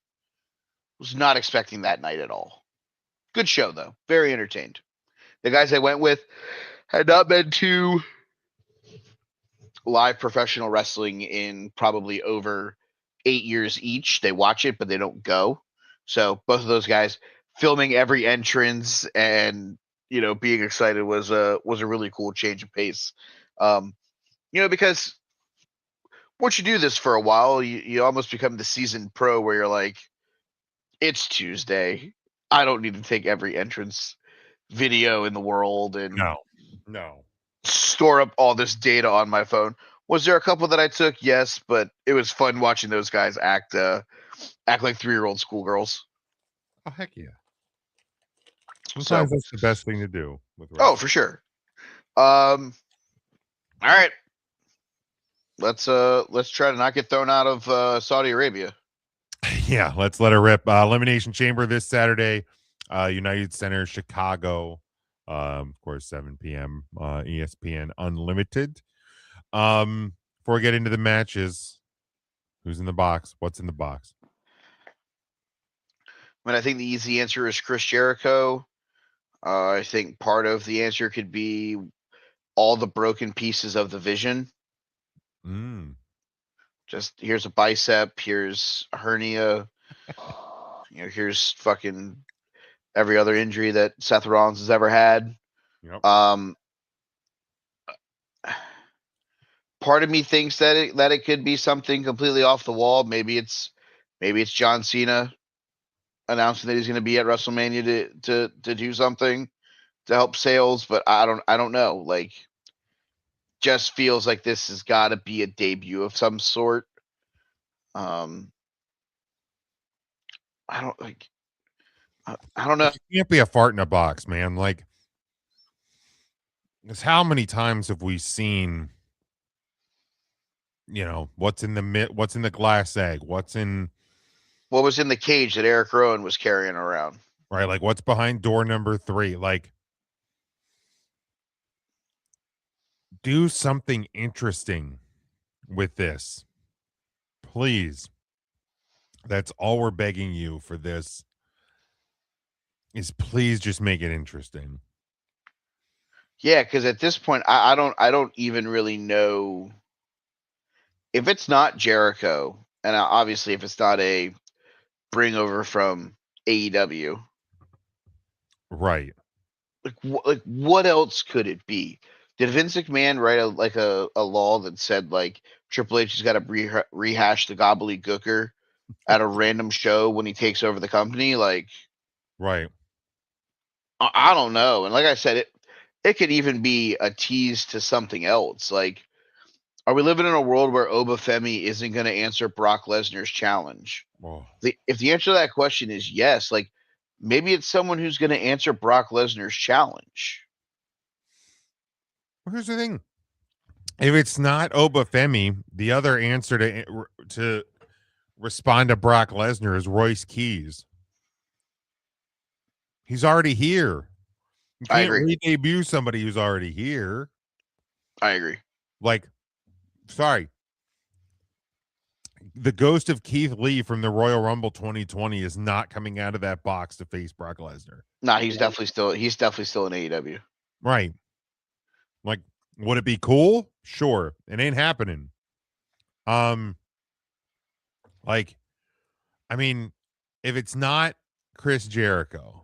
Was not expecting that night at all. Good show, though. Very entertained. The guys I went with had not been to live professional wrestling in probably over 8 years each. They watch it, but they don't go. So both of those guys filming every entrance and being excited was a really cool change of pace. Because once you do this for a while, you almost become the seasoned pro where you're like, it's Tuesday. I don't need to take every entrance video in the world and No. store up all this data on my phone. Was there a couple that I took? Yes, but it was fun watching those guys act like 3-year-old schoolgirls. Oh, heck yeah. So, Sometimes that's the best thing to do with oh, wrestling. for sure. All right. Let's try to not get thrown out of Saudi Arabia. Yeah, let's let her rip. Elimination Chamber this Saturday, United Center, Chicago. Of course, 7 p.m. ESPN Unlimited. Before we get into the matches, who's in the box? What's in the box? I mean, I think the easy answer is Chris Jericho. I think part of the answer could be all the broken pieces of the Vision. Just here's a bicep, here's a hernia, here's fucking every other injury that Seth Rollins has ever had. Yep. part of me thinks that it could be something completely off the wall. Maybe it's John Cena announcing that he's going to be at WrestleMania to do something to help sales, but I don't know. Like, just feels like this has got to be a debut of some sort. I don't like. I don't know. It can't be a fart in a box, man. Like, because how many times have we seen, what's in the glass egg, what's in, What was in the cage that Eric Rowan was carrying around? right? Like, what's behind door number 3? Like, do something interesting with this, please. That's all we're begging you for this. Is please just make it interesting. Yeah, because at this point, I don't even really know if it's not Jericho, and obviously if it's not a bring over from AEW. Right. Like what else could it be? Did Vince McMahon write a law that said like Triple H has got to rehash the gobbledygooker at a random show when he takes over the company? Like, Right. I don't know. And like I said, it could even be a tease to something else. Like, are we living in a world where Obafemi isn't going to answer Brock Lesnar's challenge? Oh. If the answer to that question is yes, like maybe it's someone who's going to answer Brock Lesnar's challenge. Well, here's the thing. If it's not Obafemi, the other answer to respond to Brock Lesnar is Royce Keys. He's already here. You I can't agree. re-debut somebody who's already here. I agree. Like, sorry. The ghost of Keith Lee from the Royal Rumble 2020 is not coming out of that box to face Brock Lesnar. No, he's definitely still in AEW. Right. Like, would it be cool? Sure. It ain't happening. Like, I mean, if it's not Chris Jericho,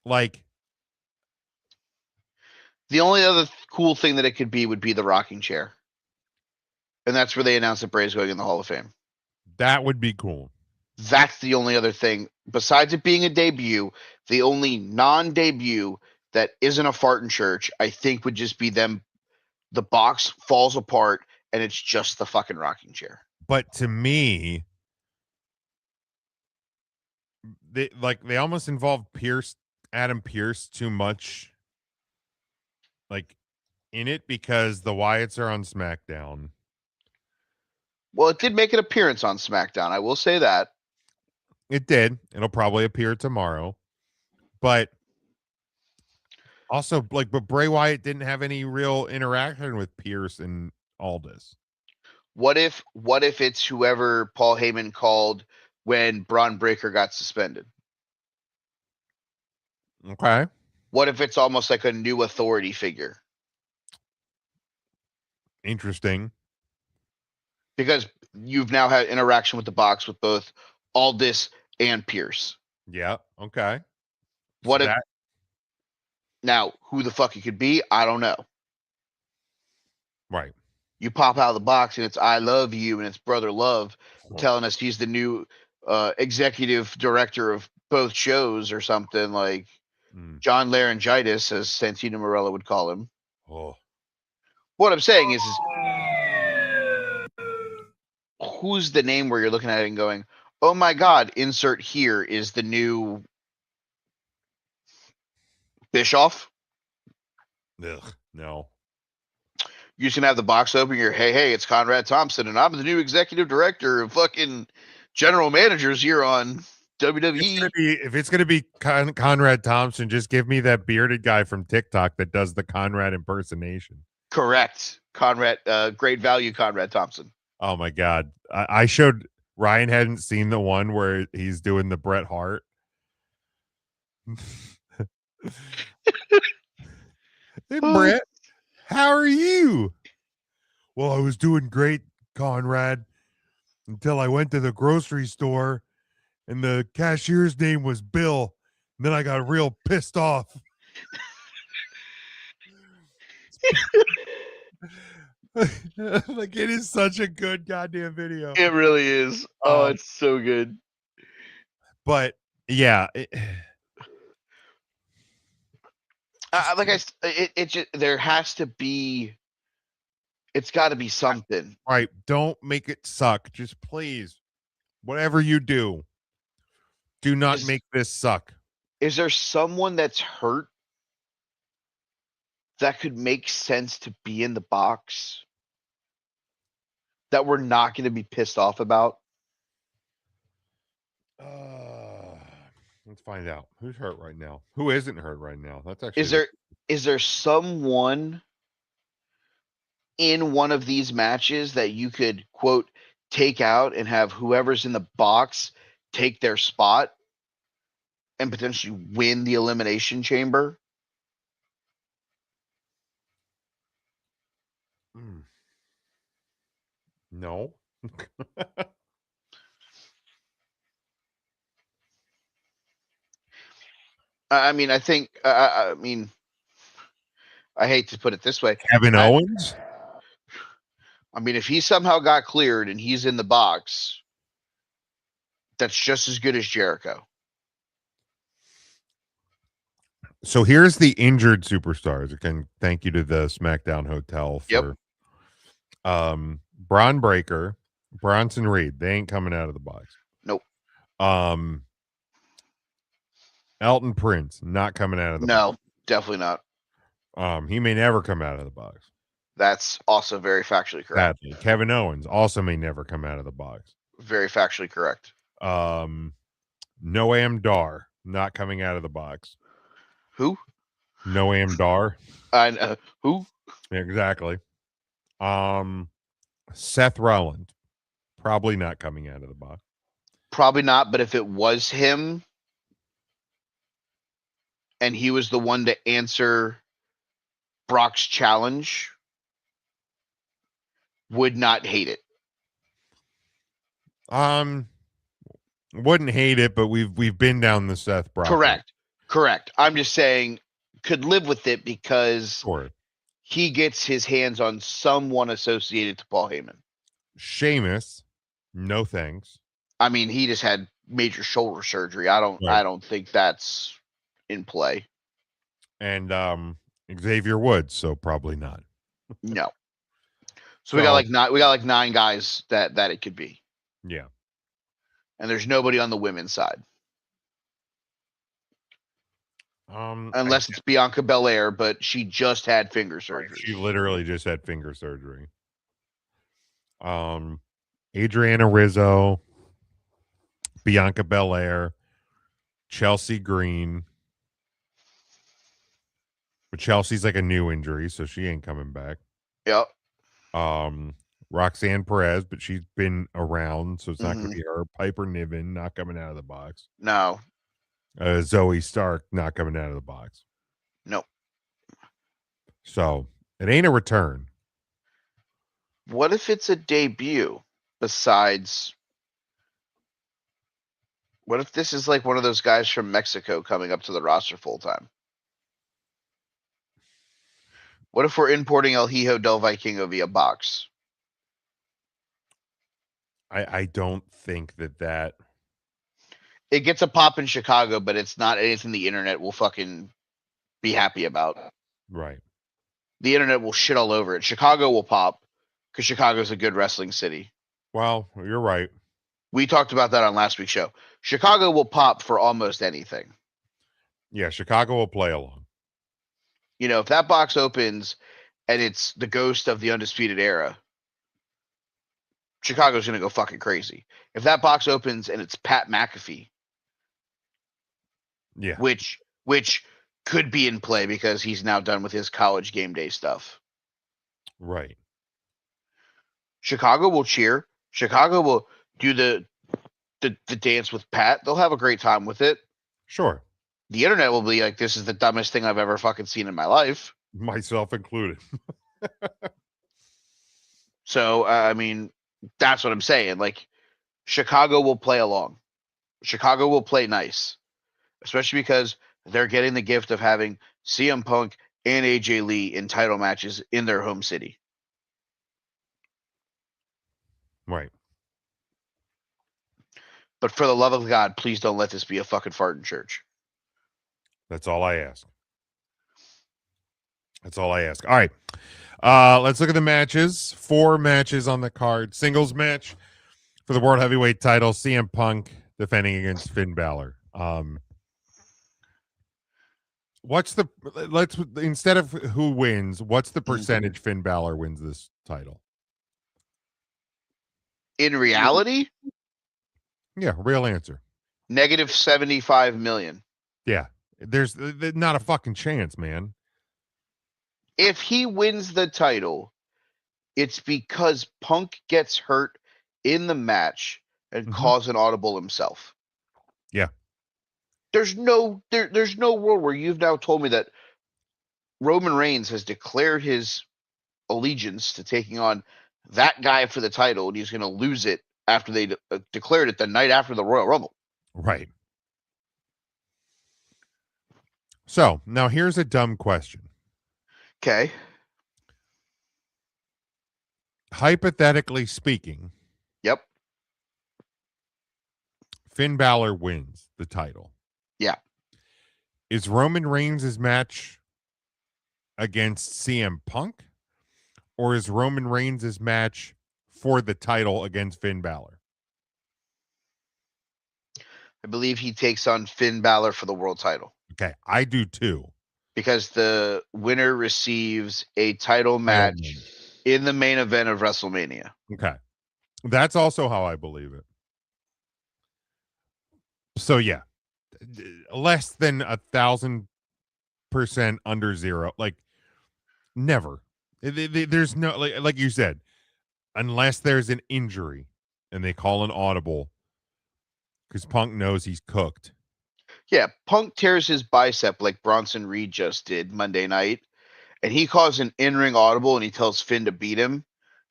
like, The only other cool thing that it could be would be the rocking chair. And that's where they announced that Bray's going in the Hall of Fame. that would be cool. That's the only other thing. Besides it being a debut, the only non-debut that isn't a fart in church, I think would just be them. The box falls apart and it's just the fucking rocking chair. But to me, they almost involved Adam Pearce too much, like, in it, because the Wyatts are on SmackDown. Well, it did make an appearance on SmackDown. I will say that. It did. It'll probably appear tomorrow. But also, like, but Bray Wyatt didn't have any real interaction with Pearce and Aldis. What if it's whoever Paul Heyman called when Braun Breaker got suspended? Okay. What if it's almost like a new authority figure? Interesting. Because you've now had interaction with the box with both Aldis and Pierce. Yeah. Okay. What So if now who the fuck it could be? I don't know. Right. You pop out of the box and it's I love you and it's Brother Love telling us he's the new executive director of both shows or something like John Laryngitis, as Santino Marella would call him. Oh. What I'm saying is who's the name where you're looking at it and going, oh my God, insert here is the new Bischoff? Ugh, no. You're just gonna have the box open. You're, hey, it's Conrad Thompson, and I'm the new executive director of fucking general managers here on WWE. If it's gonna be Conrad Thompson, just give me that bearded guy from TikTok that does the Conrad impersonation. Correct, Conrad. Great value, Conrad Thompson. Oh my God, I showed Ryan hadn't seen the one where he's doing the Bret Hart. Hey, Bret. How are you? Well, I was doing great, Conrad, until I went to the grocery store and the cashier's name was Bill. And then I got real pissed off. Like, it is such a good goddamn video. It really is. Oh, Um, it's so good. But yeah, Like it just there has to be. It's got to be something. right. Don't make it suck. Just please, whatever you do, do not Is- make this suck. Is there someone that's hurt that could make sense to be in the box that we're not going to be pissed off about? Let's find out who's hurt right now. Who isn't hurt right now? That's actually Is there someone in one of these matches that you could quote take out and have whoever's in the box take their spot and potentially win the Elimination Chamber? No. I mean, I think. I mean, I hate to put it this way. Kevin Owens. I mean, if he somehow got cleared and he's in the box, that's just as good as Jericho. So here's the injured superstars. Again, thank you to the SmackDown Hotel for Braun Breaker, Bronson Reed. They ain't coming out of the box. Nope. Elton Prince, not coming out of the box. No, definitely not. He may never come out of the box. That's also very factually correct. Sadly. Kevin Owens also may never come out of the box. Very factually correct. Noam Dar, not coming out of the box. Who? Noam Dar. Who? Exactly. Seth Rollins, probably not coming out of the box. Probably not, but if it was him and he was the one to answer Brock's challenge, would not hate it. Wouldn't hate it, but we've been down the Seth Brock. Correct. I'm just saying could live with it because Sure. he gets his hands on someone associated to Paul Heyman. Sheamus, no thanks. I mean, he just had major shoulder surgery. I don't think that's in play. And Xavier Woods, so probably not. No. So we got like nine guys that it could be. Yeah. And there's nobody on the women's side. Unless it's Bianca Belair, but she just had finger surgery. She literally just had finger surgery. Adriana Rizzo, Bianca Belair, Chelsea Green. But Chelsea's like a new injury, so she ain't coming back. Yep. Roxanne Perez, but she's been around, so it's not going to be her. Piper Niven, not coming out of the box. No. Zoe Stark, not coming out of the box. Nope. So it ain't a return. What if it's a debut besides? What if this is like one of those guys from Mexico coming up to the roster full time? What if we're importing El Hijo del Vikingo via box? I don't think that It gets a pop in Chicago, but it's not anything the internet will fucking be happy about. right. The internet will shit all over it. Chicago will pop because Chicago's a good wrestling city. Well, you're right. We talked about that on last week's show. Chicago will pop for almost anything. Yeah, Chicago will play along. You know, if that box opens and it's the ghost of the Undisputed Era, Chicago's going to go fucking crazy. If that box opens and it's Pat McAfee, Yeah. which could be in play because he's now done with his college game day stuff. Right. Chicago will cheer. Chicago will do the dance with Pat. They'll have a great time with it. Sure. The internet will be like, this is the dumbest thing I've ever fucking seen in my life. Myself included. So, I mean, that's what I'm saying. Like, Chicago will play along. Chicago will play nice, especially because they're getting the gift of having CM Punk and AJ Lee in title matches in their home city. Right. But for the love of God, please don't let this be a fucking fart in church. That's all I ask. That's all I ask. All right. Let's look at the matches. 4 matches on the card. Singles match for the World Heavyweight title. CM Punk defending against Finn Balor. Instead of who wins, what's the percentage Finn Balor wins this title? In reality, Yeah, real answer. negative 75 million. Yeah. There's not a fucking chance, man. If he wins the title, it's because Punk gets hurt in the match and calls an audible himself. Yeah. There's no world where you've now told me that Roman Reigns has declared his allegiance to taking on that guy for the title, and he's going to lose it after they declared it the night after the Royal Rumble. Right. So now here's a dumb question. Okay. Hypothetically speaking, Yep. Finn Balor wins the title. Yeah. Is Roman Reigns' match against CM Punk, or is Roman Reigns' match for the title against Finn Balor? I believe he takes on Finn Balor for the world title. Okay, I do too. Because the winner receives a title match in the main event of WrestleMania. Okay. That's also how I believe it. So yeah, less than 1,000% under zero. Like never. There's no, like you said, unless there's an injury and they call an audible because Punk knows he's cooked. Yeah, Punk tears his bicep like Bronson Reed just did Monday night, and he calls an in-ring audible and he tells Finn to beat him,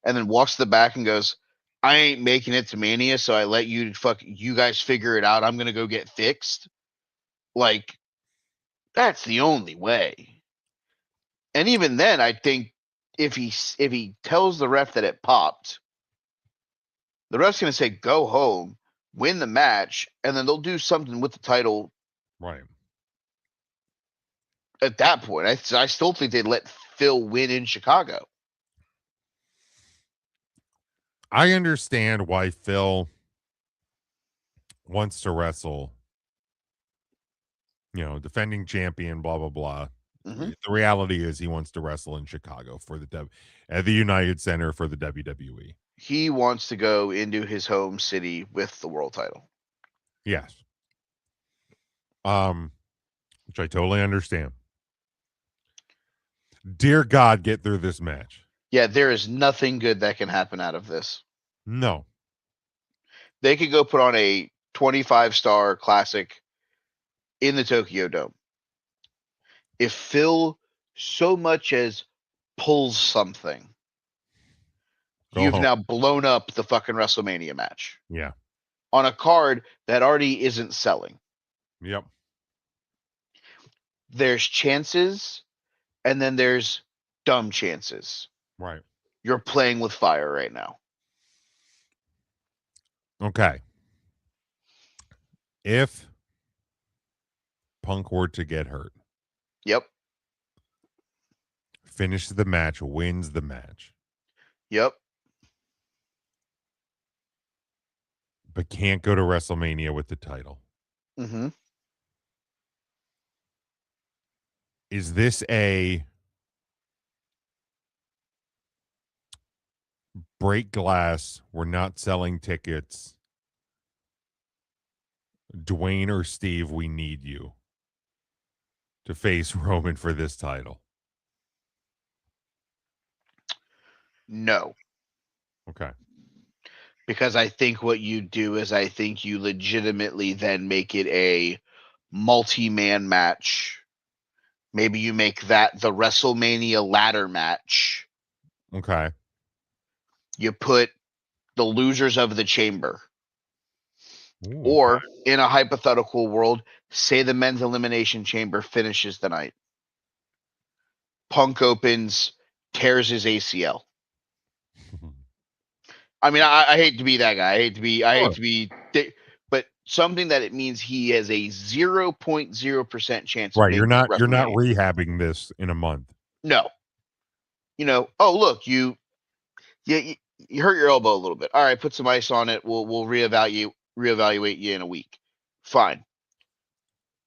and then walks to the back and goes, I ain't making it to Mania, so I let you guys figure it out. I'm gonna go get fixed. Like, that's the only way. And even then, I think if he tells the ref that it popped, the ref's gonna say go home, win the match, and then they'll do something with the title. Right. At that point, I still think they'd let Phil win in Chicago. I understand why Phil wants to wrestle, defending champion, blah, blah, blah. Mm-hmm. The reality is he wants to wrestle in Chicago for at the United Center for the WWE. He wants to go into his home city with the world title. Yes. Which I totally understand. Dear God, get through this match. Yeah, there is nothing good that can happen out of this. No. They could go put on a 25-star classic in the Tokyo Dome. If Phil so much as pulls something, you've now blown up the fucking WrestleMania match. Yeah. On a card that already isn't selling. Yep. There's chances, and then there's dumb chances. Right. You're playing with fire right now. Okay. If Punk were to get hurt. Yep. Finishes the match, wins the match. Yep. But can't go to WrestleMania with the title. Mm-hmm. Is this a break glass? We're not selling tickets. Dwayne or Steve, we need you to face Roman for this title. No. Okay. Because I think what you do is I think you legitimately then make it a multi-man match. Maybe you make that the WrestleMania ladder match. Okay. You put the losers of the chamber. Ooh, or in a hypothetical world, say the men's elimination chamber finishes the night. Punk opens, tears his ACL. I mean, I hate to be that guy. I hate to Sure. be, but something that it means he has a 0.0% chance of Right. making You're not WrestleMania. rehabbing this in a month. No, oh look, you hurt your elbow a little bit. All right, put some ice on it. We'll reevaluate you in a week. Fine.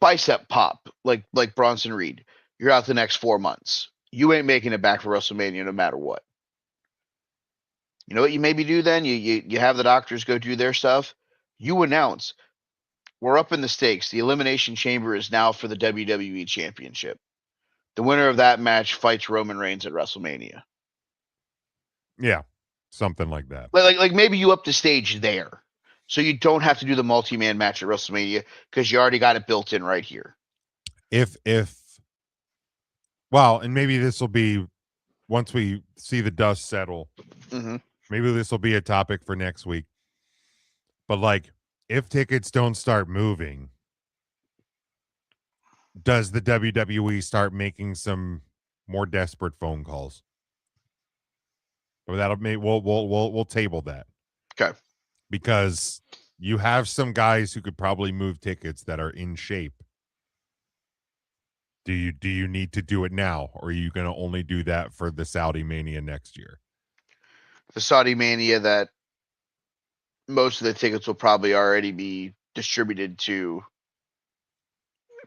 Bicep pop, like Bronson Reed. You're out the next 4 months. You ain't making it back for WrestleMania no matter what. You know what you maybe do then? You have the doctors go do their stuff. You announce we're up in the stakes. The Elimination Chamber is now for the WWE Championship. The winner of that match fights Roman Reigns at WrestleMania. Yeah. Something like that. Like maybe you up the stage there. So you don't have to do the multi-man match at WrestleMania because you already got it built in right here. Well, and maybe this will be once we see the dust settle. Mm-hmm. Maybe this will be a topic for next week. But like, if tickets don't start moving, does the WWE start making some more desperate phone calls? But we'll table that. Okay. Because you have some guys who could probably move tickets that are in shape. Do you need to do it now, or are you going to only do that for the Saudi Mania next year? The Saudi Mania that most of the tickets will probably already be distributed to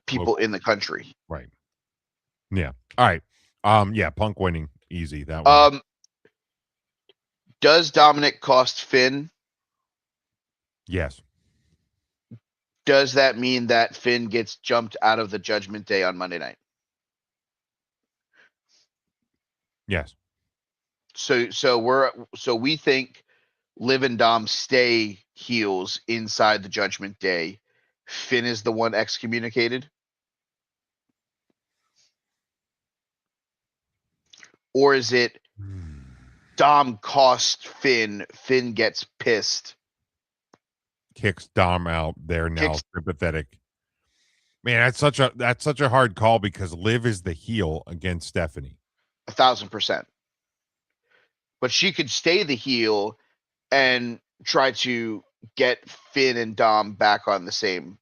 people in the country. Right. Yeah. All right. Yeah, Punk winning easy that one. Does Dominic cost Finn? Yes. Does that mean that Finn gets jumped out of the Judgment Day on Monday night? Yes. So we think Liv and Dom stay heels inside the Judgment Day. Finn is the one excommunicated? Or is it Dom costs Finn, Finn gets pissed, kicks Dom out there now, sympathetic. Man, that's such a hard call because Liv is the heel against Stephanie. 1,000%. But she could stay the heel and try to get Finn and Dom back on the same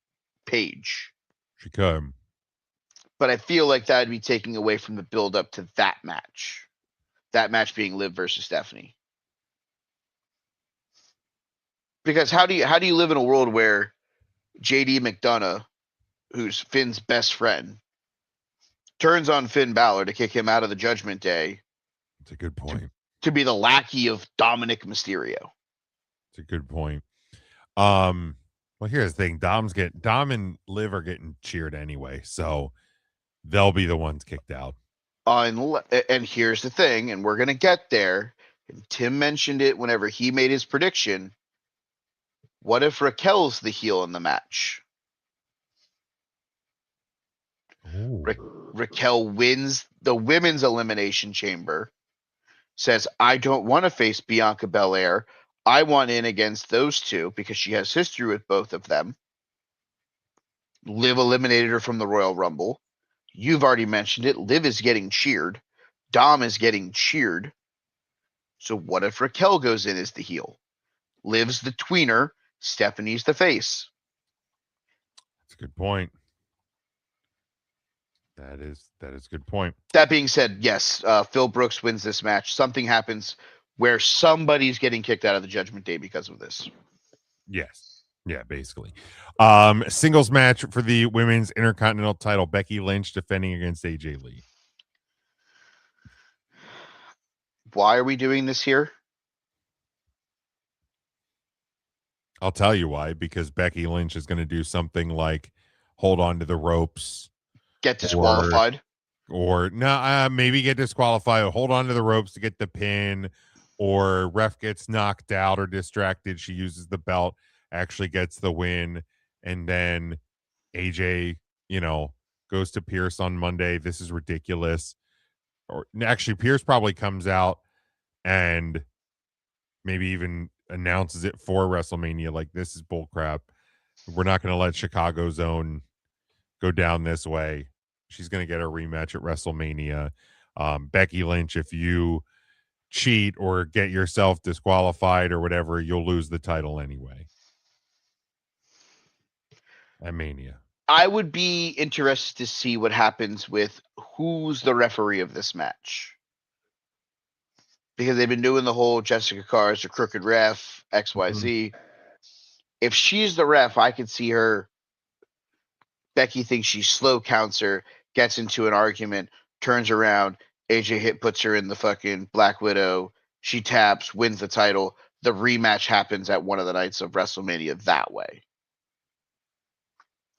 page. She could. But I feel like that'd be taking away from the build up to that match. That match being Liv versus Stephanie. Because how do you live in a world where JD McDonough, who's Finn's best friend, turns on Finn Balor to kick him out of the Judgment Day? That's a good point. To be the lackey of Dominic Mysterio. It's a good point. Well, here's the thing. Dom and Liv are getting cheered anyway, so they'll be the ones kicked out. And here's the thing, and we're gonna get there. And Tim mentioned it whenever he made his prediction. What if Raquel's the heel in the match? Raquel wins the women's elimination chamber, says, I don't want to face Bianca Belair. I want in against those two because she has history with both of them. Liv eliminated her from the Royal Rumble. You've already mentioned it. Liv is getting cheered. Dom is getting cheered. So what if Raquel goes in as the heel? Liv's the tweener. Stephanie's the face. That's a good point. That is a good point. That being said, yes, Phil Brooks wins this match. Something happens where somebody's getting kicked out of the Judgment Day because of this. Yes. Yeah, basically. Singles match for the women's intercontinental title. Becky Lynch defending against AJ Lee. Why are we doing this here? I'll tell you why. Because Becky Lynch is going to do something like hold on to the ropes. Get disqualified. Or maybe get disqualified. Or hold on to the ropes to get the pin. Or ref gets knocked out or distracted. She uses the belt. Actually gets the win, and then AJ, goes to Pierce on Monday. This is ridiculous. Or actually, Pierce probably comes out and maybe even announces it for WrestleMania. Like, this is bullcrap. We're not going to let Chicago Zone go down this way. She's going to get a rematch at WrestleMania. Becky Lynch, if you cheat or get yourself disqualified or whatever, you'll lose the title anyway. At Mania. I would be interested to see what happens with who's the referee of this match. Because they've been doing the whole Jessica Carr is a crooked ref, XYZ. If she's the ref, I could see her. Becky thinks she slow counts her, gets into an argument, turns around. AJ puts her in the fucking Black Widow. She taps, wins the title. The rematch happens at one of the nights of WrestleMania that way.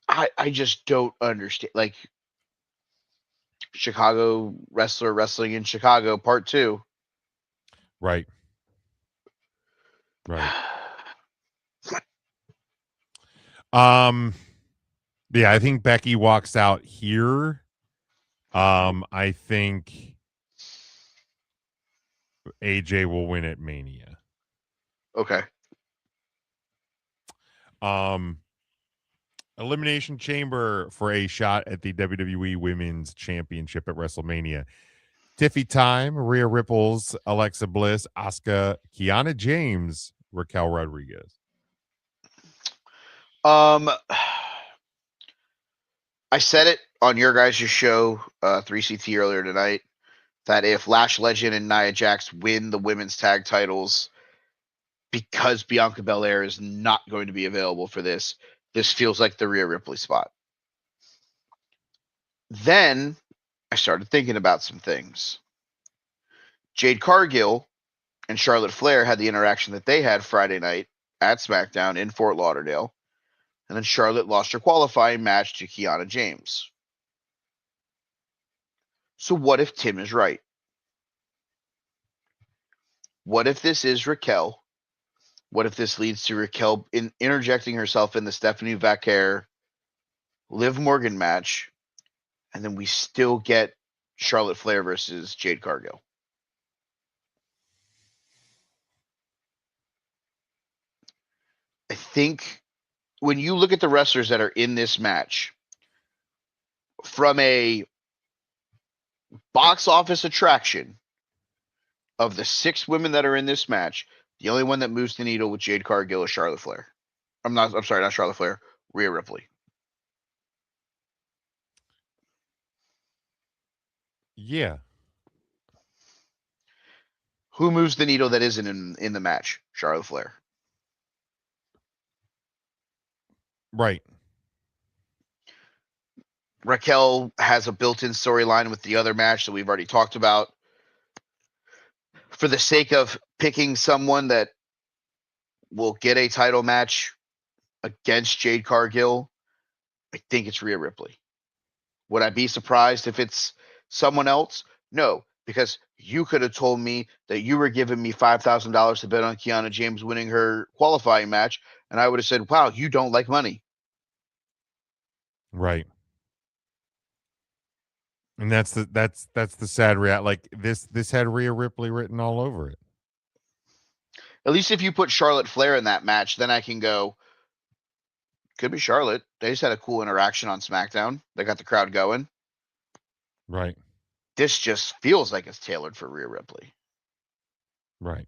I just don't understand. Like, Chicago wrestler wrestling in Chicago, part 2. Right. Right. Yeah, I think Becky walks out here. I think AJ will win at Mania. Okay. Elimination Chamber for a shot at the WWE Women's Championship at WrestleMania. Tiffy Time, Rhea Ripples, Alexa Bliss, Asuka, Kiana James, Raquel Rodriguez. I said it on your guys' show, 3CT earlier tonight, that if Lash Legend and Nia Jax win the women's tag titles, because Bianca Belair is not going to be available for this, this feels like the Rhea Ripley spot. Then I started thinking about some things. Jade Cargill and Charlotte Flair had the interaction that they had Friday night at SmackDown in Fort Lauderdale. And then Charlotte lost her qualifying match to Kiana James. So what if Tim is right? What if this is Raquel? What if this leads to Raquel interjecting herself in the Stephanie Vaquer Liv Morgan match, and then we still get Charlotte Flair versus Jade Cargill? I think when you look at the wrestlers that are in this match, from a box office attraction of the 6 women that are in this match, the only one that moves the needle with Jade Cargill is Charlotte Flair. I'm sorry, not Charlotte Flair, Rhea Ripley. Yeah. Who moves the needle that isn't in the match? Charlotte Flair. Right. Raquel has a built-in storyline with the other match that we've already talked about. For the sake of picking someone that will get a title match against Jade Cargill, I think it's Rhea Ripley. Would I be surprised if it's someone else? No, because you could have told me that you were giving me $5,000 to bet on Kiana James winning her qualifying match, and I would have said, wow, you don't like money. Right. And that's the sad reality. Like this had Rhea Ripley written all over it. At least if you put Charlotte Flair in that match, then I can go, could be Charlotte. They just had a cool interaction on SmackDown. They got the crowd going. Right. This just feels like it's tailored for Rhea Ripley. Right.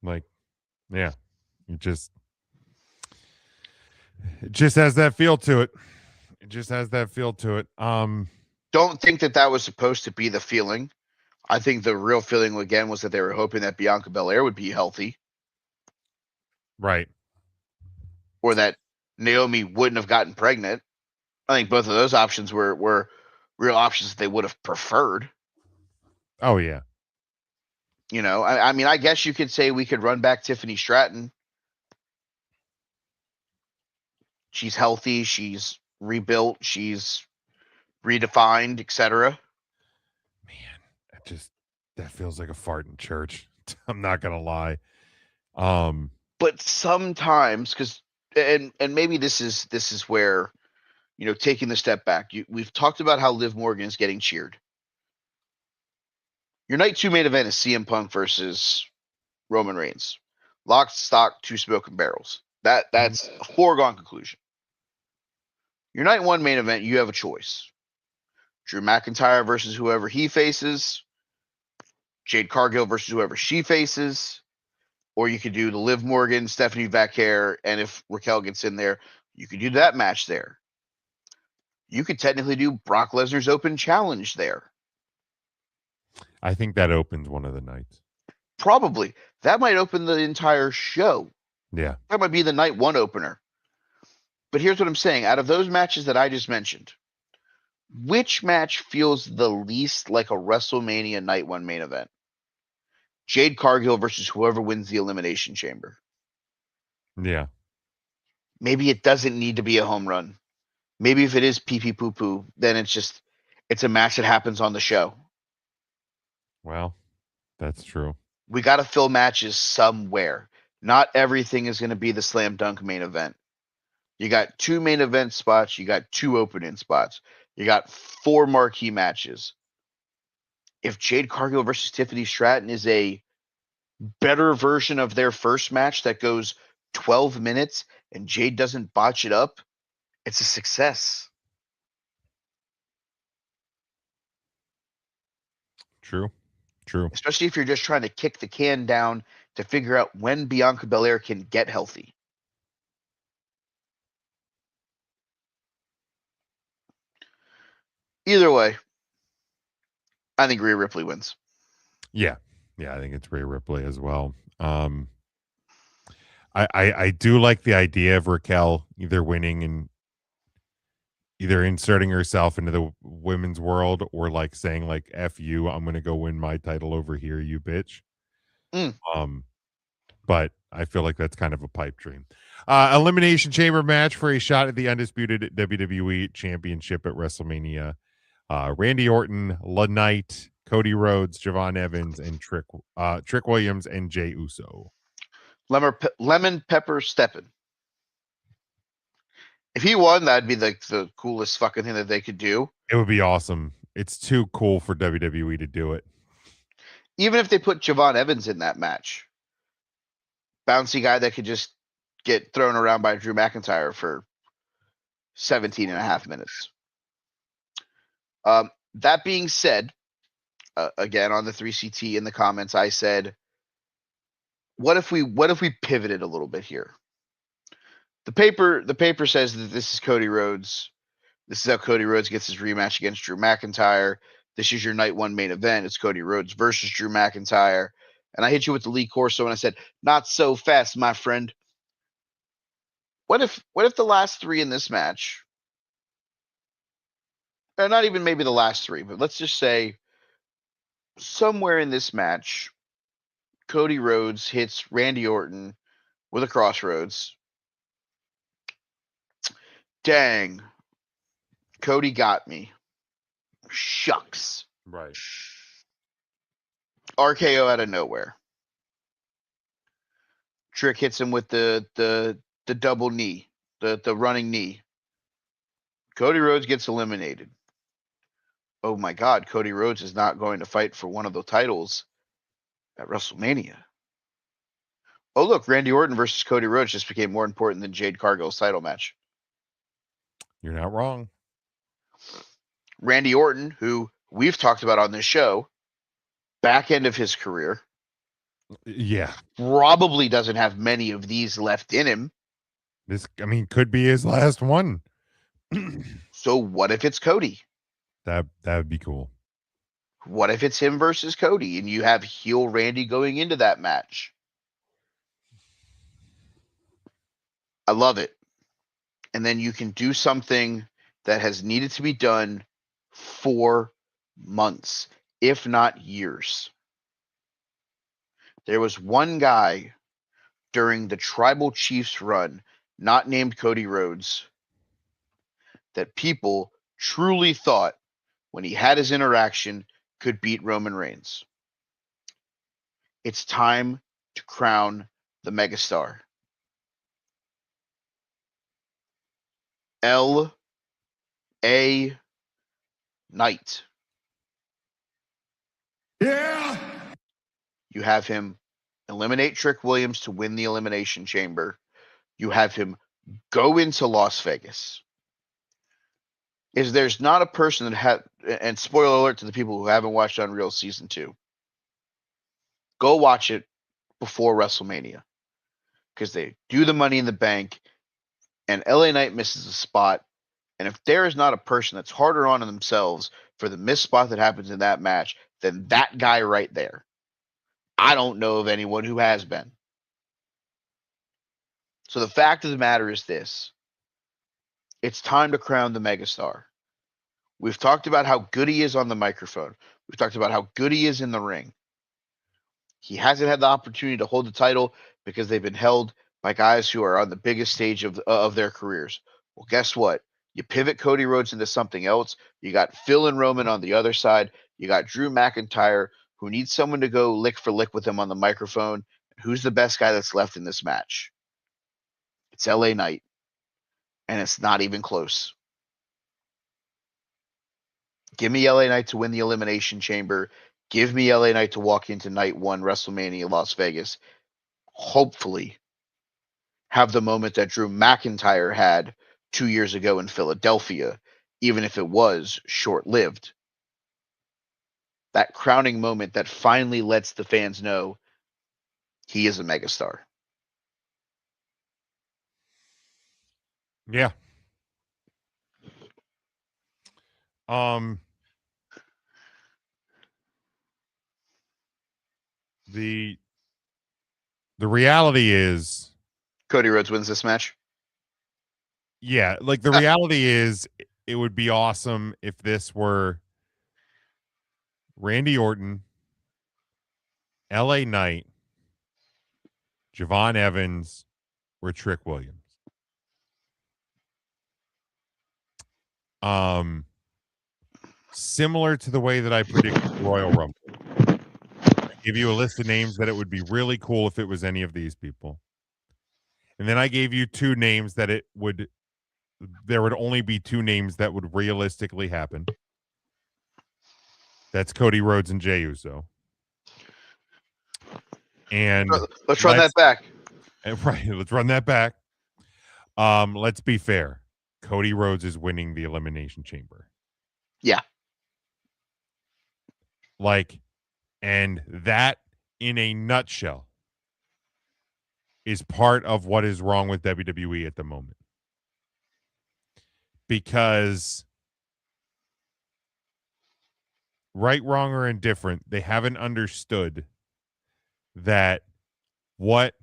Like, yeah. It just has that feel to it. It just has that feel to it. Don't think that was supposed to be the feeling. I think the real feeling again was that they were hoping that Bianca Belair would be healthy. Right. Or that Naomi wouldn't have gotten pregnant. I think both of those options were real options that they would have preferred. Oh, yeah. You know, I mean, I guess you could say we could run back Tiffany Stratton. She's healthy. She's rebuilt. She's redefined, etc. Man, that feels like a fart in church. I'm not going to lie. But sometimes, and maybe this is where, you know, taking the step back, we've talked about how Liv Morgan is getting cheered. Your night 2 main event is CM Punk versus Roman Reigns. Lock, stock, 2 smoking barrels. That's a foregone conclusion. Your night 1 main event, you have a choice. Drew McIntyre versus whoever he faces, Jade Cargill versus whoever she faces, or you could do the Liv Morgan, Stephanie Vaquer, and if Raquel gets in there, you could do that match there. You could technically do Brock Lesnar's Open Challenge there. I think that opens one of the nights. Probably. That might open the entire show. Yeah. That might be the night one opener. But here's what I'm saying. Out of those matches that I just mentioned, which match feels the least like a WrestleMania night one main event? Jade Cargill versus whoever wins the Elimination Chamber. Yeah. Maybe it doesn't need to be a home run. Maybe if it is pee-pee poo-poo, then it's a match that happens on the show. Well, that's true. We got to fill matches somewhere. Not everything is going to be the slam dunk main event. You got 2 main event spots. You got 2 opening spots. You got 4 marquee matches. If Jade Cargill versus Tiffany Stratton is a better version of their first match that goes 12 minutes and Jade doesn't botch it up, it's a success. True. Especially if you're just trying to kick the can down to figure out when Bianca Belair can get healthy. Either way, I think Rhea Ripley wins. Yeah. I think it's Rhea Ripley as well. I do like the idea of Raquel either winning and either inserting herself into the women's world or like saying like F you, I'm gonna go win my title over here, you bitch. But I feel like that's kind of a pipe dream. Elimination Chamber match for a shot at the undisputed WWE Championship at WrestleMania. Randy Orton, La Knight, Cody Rhodes, Javon Evans, and Trick Williams and Jey Uso. Lemon Pepper Steppin'. If he won, that'd be the coolest fucking thing that they could do. It would be awesome. It's too cool for WWE to do it. Even if they put Javon Evans in that match. Bouncy guy that could just get thrown around by Drew McIntyre for 17 and a half minutes. That being said, again, on the 3CT in the comments, I said, what if we pivoted a little bit here? The paper says that this is Cody Rhodes. This is how Cody Rhodes gets his rematch against Drew McIntyre. This is your night one main event. It's Cody Rhodes versus Drew McIntyre. And I hit you with the Lee Corso and I said, not so fast, my friend. What if the last 3 in this match, or not even maybe the last 3, but let's just say somewhere in this match, Cody Rhodes hits Randy Orton with a crossroads. Dang. Cody got me. Shucks. Right. RKO out of nowhere. Trick hits him with the double knee, the running knee. Cody Rhodes gets eliminated. Oh my God, Cody Rhodes is not going to fight for one of the titles at WrestleMania. Oh look, Randy Orton versus Cody Rhodes just became more important than Jade Cargill's title match. You're not wrong. Randy Orton, who we've talked about on this show, back end of his career. Yeah. Probably doesn't have many of these left in him. This, could be his last one. So what if it's Cody? That would be cool. What if it's him versus Cody and you have heel Randy going into that match? I love it. And then you can do something that has needed to be done for months, if not years. There was one guy during the Tribal Chiefs run, not named Cody Rhodes, that people truly thought when he had his interaction could beat Roman Reigns. It's time to crown the megastar. L.A. Knight. Yeah. You have him eliminate Trick Williams to win the Elimination Chamber. You have him go into Las Vegas. There's not a person that had, and spoiler alert to the people who haven't watched Unreal Season 2. Go watch it before WrestleMania because they do the Money in the Bank, and LA Knight misses a spot. And if there is not a person that's harder on themselves for the missed spot that happens in that match than that guy right there, I don't know of anyone who has been. So the fact of the matter is this. It's time to crown the megastar. We've talked about how good he is on the microphone. We've talked about how good he is in the ring. He hasn't had the opportunity to hold the title because they've been held by guys who are on the biggest stage of their careers. Well, guess what? You pivot Cody Rhodes into something else. You got Phil and Roman on the other side. You got Drew McIntyre, who needs someone to go lick for lick with him on the microphone. Who's the best guy that's left in this match? It's LA Knight. And it's not even close. Give me LA Knight to win the Elimination Chamber. Give me LA Knight to walk into night one WrestleMania Las Vegas. Hopefully have the moment that Drew McIntyre had 2 years ago in Philadelphia, even if it was short-lived. That crowning moment that finally lets the fans know he is a megastar. Yeah. The reality is, Cody Rhodes wins this match. yeah, like the reality is it would be awesome if this were Randy Orton, LA Knight, Javon Evans, or Trick Williams. Similar to the way that I predicted the Royal Rumble. I gave you a list of names that it would be really cool if it was any of these people. And then I gave you two names that there would only be two names that would realistically happen. That's Cody Rhodes and Jey Uso. And let's run that back. Right, let's run that back. Let's be fair. Cody Rhodes is winning the Elimination Chamber. Yeah. And that in a nutshell is part of what is wrong with WWE at the moment. Because right, wrong, or indifferent, they haven't understood that what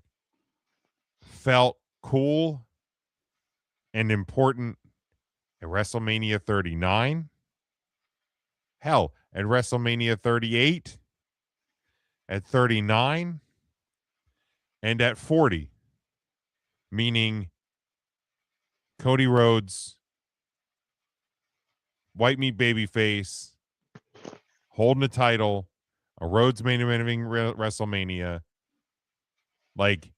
felt cool and important at WrestleMania 39, hell, at WrestleMania 38, at 39, and at 40, meaning Cody Rhodes, white meat babyface, holding a title, a Rhodes main eventing WrestleMania. Like,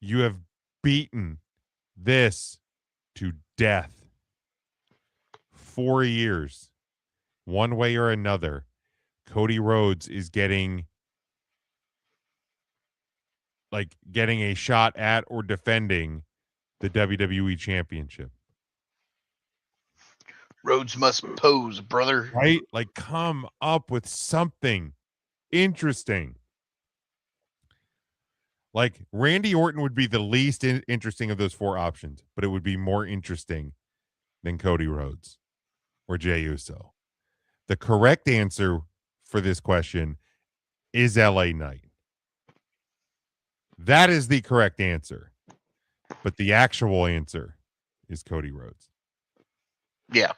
you have beaten this to death. 4 years, one way or another, Cody Rhodes is getting a shot at or defending the WWE Championship. Rhodes must pose, brother. Right? Like, come up with something interesting. Like, Randy Orton would be the least interesting of those four options, but it would be more interesting than Cody Rhodes or Jey Uso. The correct answer for this question is LA Knight. That is the correct answer. But the actual answer is Cody Rhodes. Yeah.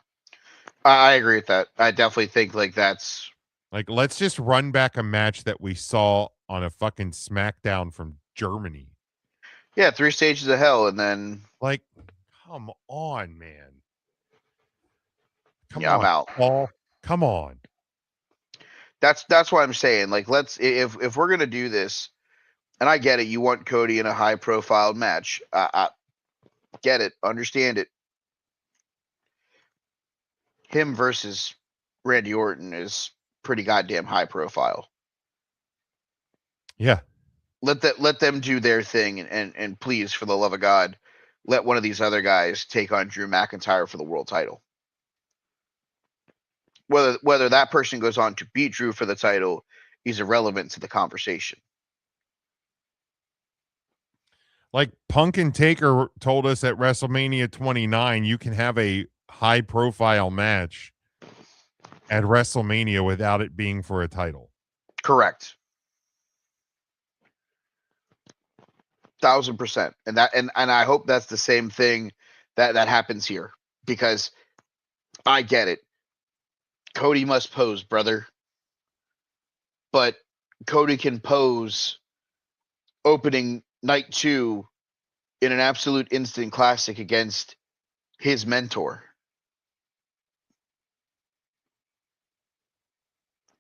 I agree with that. I definitely think that's like, let's just run back a match that we saw on a fucking SmackDown from Germany. Yeah, 3 stages of hell, and then like, come on, man. Come yeah, on, I'm out. Paul. Come on. That's what I'm saying. Like, let's if we're gonna do this, and I get it, you want Cody in a high profile match. I get it, understand it. Him versus Randy Orton is pretty goddamn high profile. Yeah. Let them do their thing, and please, for the love of God, let one of these other guys take on Drew McIntyre for the world title. Whether that person goes on to beat Drew for the title he's irrelevant to the conversation. Like Punk and Taker told us at WrestleMania 29, you can have a high-profile match at WrestleMania without it being for a title. Correct. 1000%. And I hope that's the same thing that happens here, because I get it. Cody must pose, brother. But Cody can pose opening night 2 in an absolute instant classic against his mentor.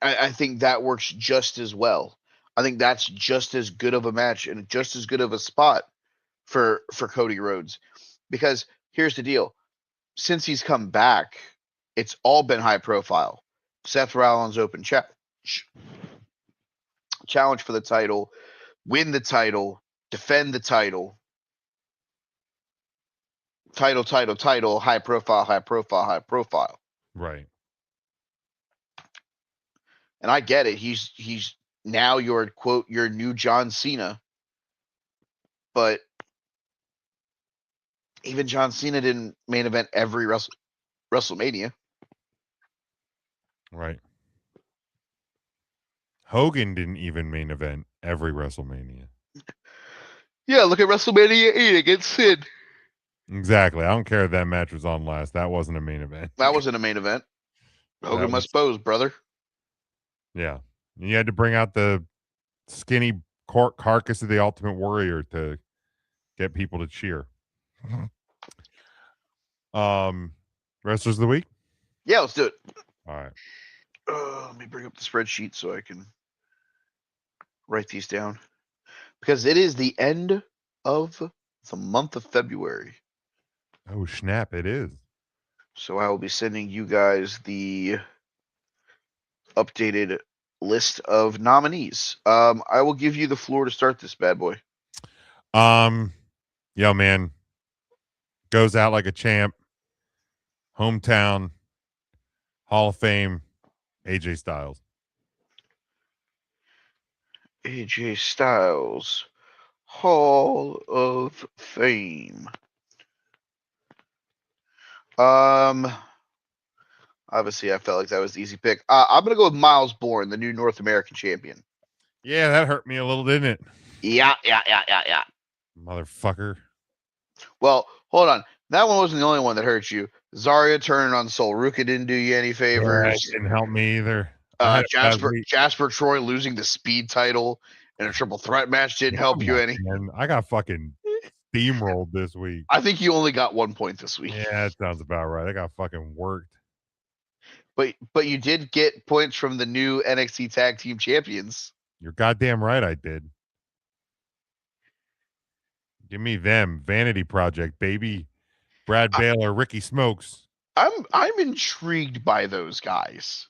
I think that works just as well. I think that's just as good of a match and just as good of a spot for Cody Rhodes. Because here's the deal. Since he's come back, it's all been high profile. Seth Rollins open challenge for the title, win the title, defend the title. Title, high profile. Right. And I get it. He's now your quote, your new John Cena. But even John Cena didn't main event every WrestleMania. Right. Hogan didn't even main event every WrestleMania. Yeah, look at WrestleMania 8 against Sid. Exactly. I don't care if that match was on last. That wasn't a main event. That wasn't a main event. Hogan must pose, brother. Yeah. And you had to bring out the skinny carcass of the Ultimate Warrior to get people to cheer. Wrestlers of the week? Yeah, let's do it. All right. Let me bring up the spreadsheet so I can write these down. Because it is the end of the month of February. Oh, snap. It is. So I will be sending you guys the updated list of nominees. I will give you the floor to start this bad boy. Yo, man. Goes out like a champ. Hometown. Hall of Fame. AJ Styles. AJ Styles, Hall of Fame. Obviously, I felt like that was the easy pick. I'm gonna go with Miles Bourne, the new North American champion. Yeah, that hurt me a little, didn't it? Yeah. Motherfucker. Well, hold on. That one wasn't the only one that hurt you. Zarya turning on Sol Ruka didn't do you any favors. Yeah, it didn't help me either. I had a bad week. Jasper Troy losing the speed title in a triple threat match didn't help you any. Man, I got fucking steamrolled this week. I think you only got 1 point this week. Yeah, that sounds about right. I got fucking worked. But you did get points from the new NXT Tag Team Champions. You're goddamn right I did. Give me them. Vanity Project, baby. Brad Baylor, Ricky Smokes. I'm intrigued by those guys.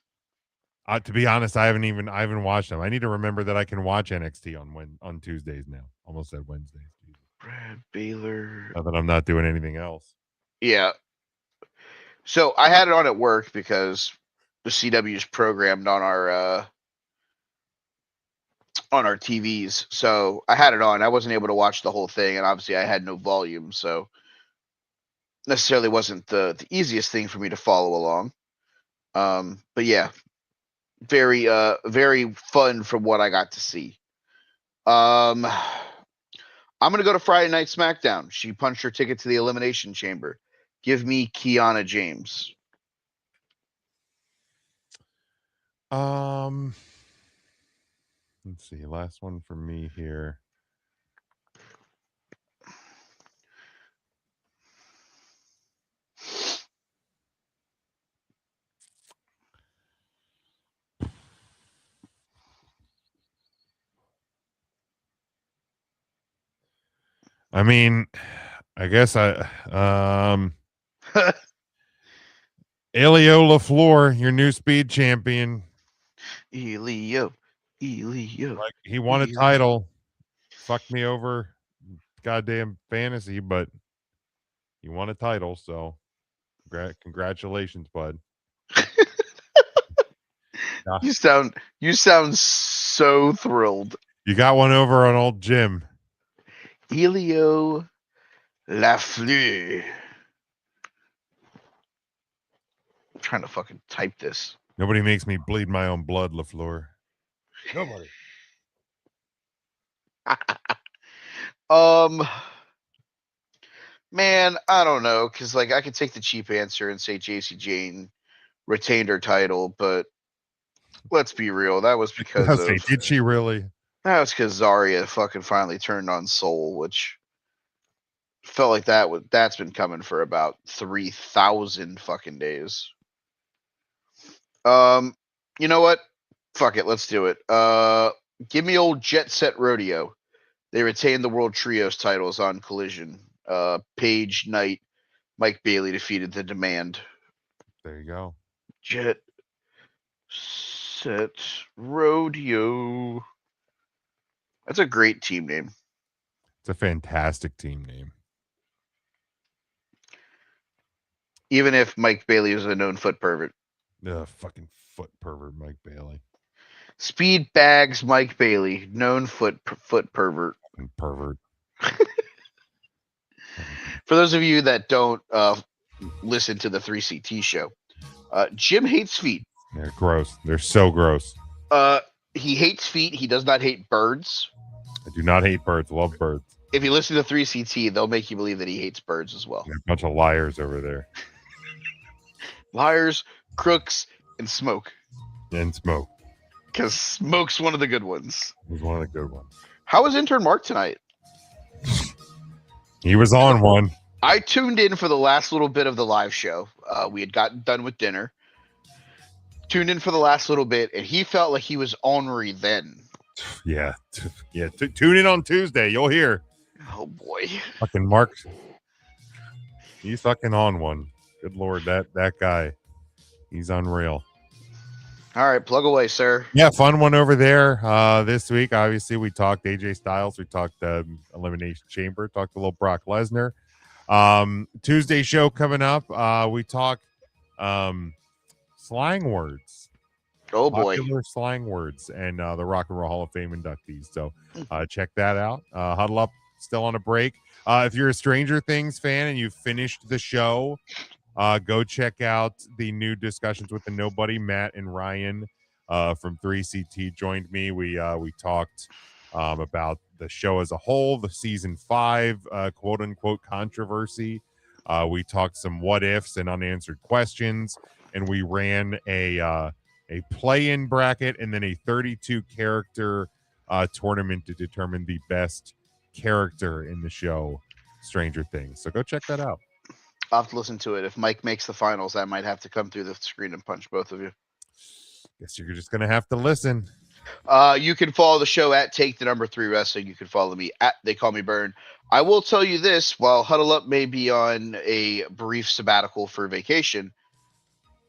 To be honest, I haven't watched them. I need to remember that I can watch NXT on Tuesdays now. Almost said Wednesdays. Brad Baylor. Now that I'm not doing anything else. Yeah. So I had it on at work because the CW is programmed on our TVs. So I had it on. I wasn't able to watch the whole thing, and obviously I had no volume, so necessarily wasn't the easiest thing for me to follow along. But yeah, very fun from what I got to see. I'm gonna go to Friday Night SmackDown. She punched her ticket to the Elimination Chamber. Give me Kiana James. Let's see. Last one for me here. I mean, I guess Elio LaFleur, your new speed champion. Elio. Like, he won a title. Fucked me over. Goddamn fantasy, but he won a title, so congratulations, bud. You sound so thrilled. You got one over on old Jim. Elio Lafleur. I'm trying to fucking type this. Nobody makes me bleed my own blood, LaFleur. Nobody. Man, I don't know, because like I could take the cheap answer and say JC Jane retained her title, but let's be real, that was because I'll say, of did she really? that was because Zarya fucking finally turned on Soul, which felt like that's been coming for about 3,000 fucking days. You know what? Fuck it, let's do it. Give me old Jet Set Rodeo. They retained the World Trios titles on Collision. Paige, Knight, Mike Bailey defeated the Demand. There you go. Jet Set Rodeo. That's a great team name. It's a fantastic team name. Even if Mike Bailey is a known foot pervert. Fucking foot pervert Mike Bailey. Speed Bags Mike Bailey, known foot pervert. Fucking pervert. For those of you that don't listen to the 3CT show, Jim hates feet. They're gross. They're so gross. He hates feet. He does not hate birds. I do not hate birds. Love birds. If you listen to 3CT, they'll make you believe that he hates birds as well. They're a bunch of liars over there. Liars, crooks, and smoke. And smoke. Because smoke's one of the good ones. He's one of the good ones. How was intern Mark tonight? He was on one. I tuned in for the last little bit of the live show. We had gotten done with dinner. Tuned in for the last little bit, and he felt like he was ornery then. Yeah. Yeah. Tune in on Tuesday. You'll hear. Oh, boy. Fucking Mark. He's fucking on one. Good Lord. That guy. He's unreal. All right, plug away, sir. Yeah, fun one over there. This week, obviously, we talked AJ Styles. We talked Elimination Chamber. Talked a little Brock Lesnar. Tuesday show coming up. We talk slang words. Oh, boy. Popular slang words and the Rock and Roll Hall of Fame inductees. So check that out. Huddle Up, still on a break. If you're a Stranger Things fan and you've finished the show, go check out the new discussions with the Nobody. Matt and Ryan from 3CT joined me. We talked about the show as a whole, the season 5 quote unquote controversy. We talked some what ifs and unanswered questions, and we ran a play-in bracket and then a 32 character tournament to determine the best character in the show Stranger Things. So go check that out. I'll have to listen to it. If Mike makes the finals, I might have to come through the screen and punch both of you. Guess you're just gonna have to listen. You can follow the show at Take the Number 3 Wrestling. You can follow me at They Call Me Burn. I will tell you this: while Huddle Up may be on a brief sabbatical for vacation,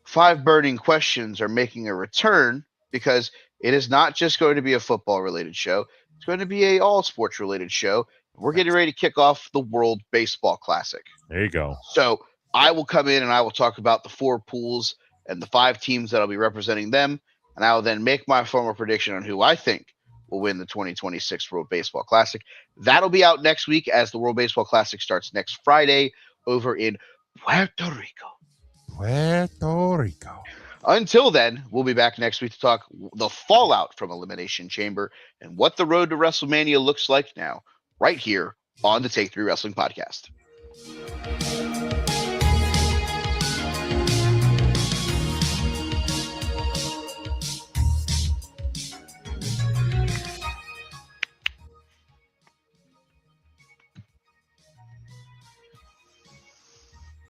5 burning questions are making a return because it is not just going to be a football-related show. It's going to be a all-sports-related show. We're getting ready to kick off the World Baseball Classic. There you go. So I will come in and I will talk about the 4 pools and the 5 teams that will be representing them. And I will then make my formal prediction on who I think will win the 2026 World Baseball Classic. That'll be out next week as the World Baseball Classic starts next Friday over in Puerto Rico. Puerto Rico. Until then, we'll be back next week to talk the fallout from Elimination Chamber and what the road to WrestleMania looks like now, right here on the Take 3 Wrestling Podcast.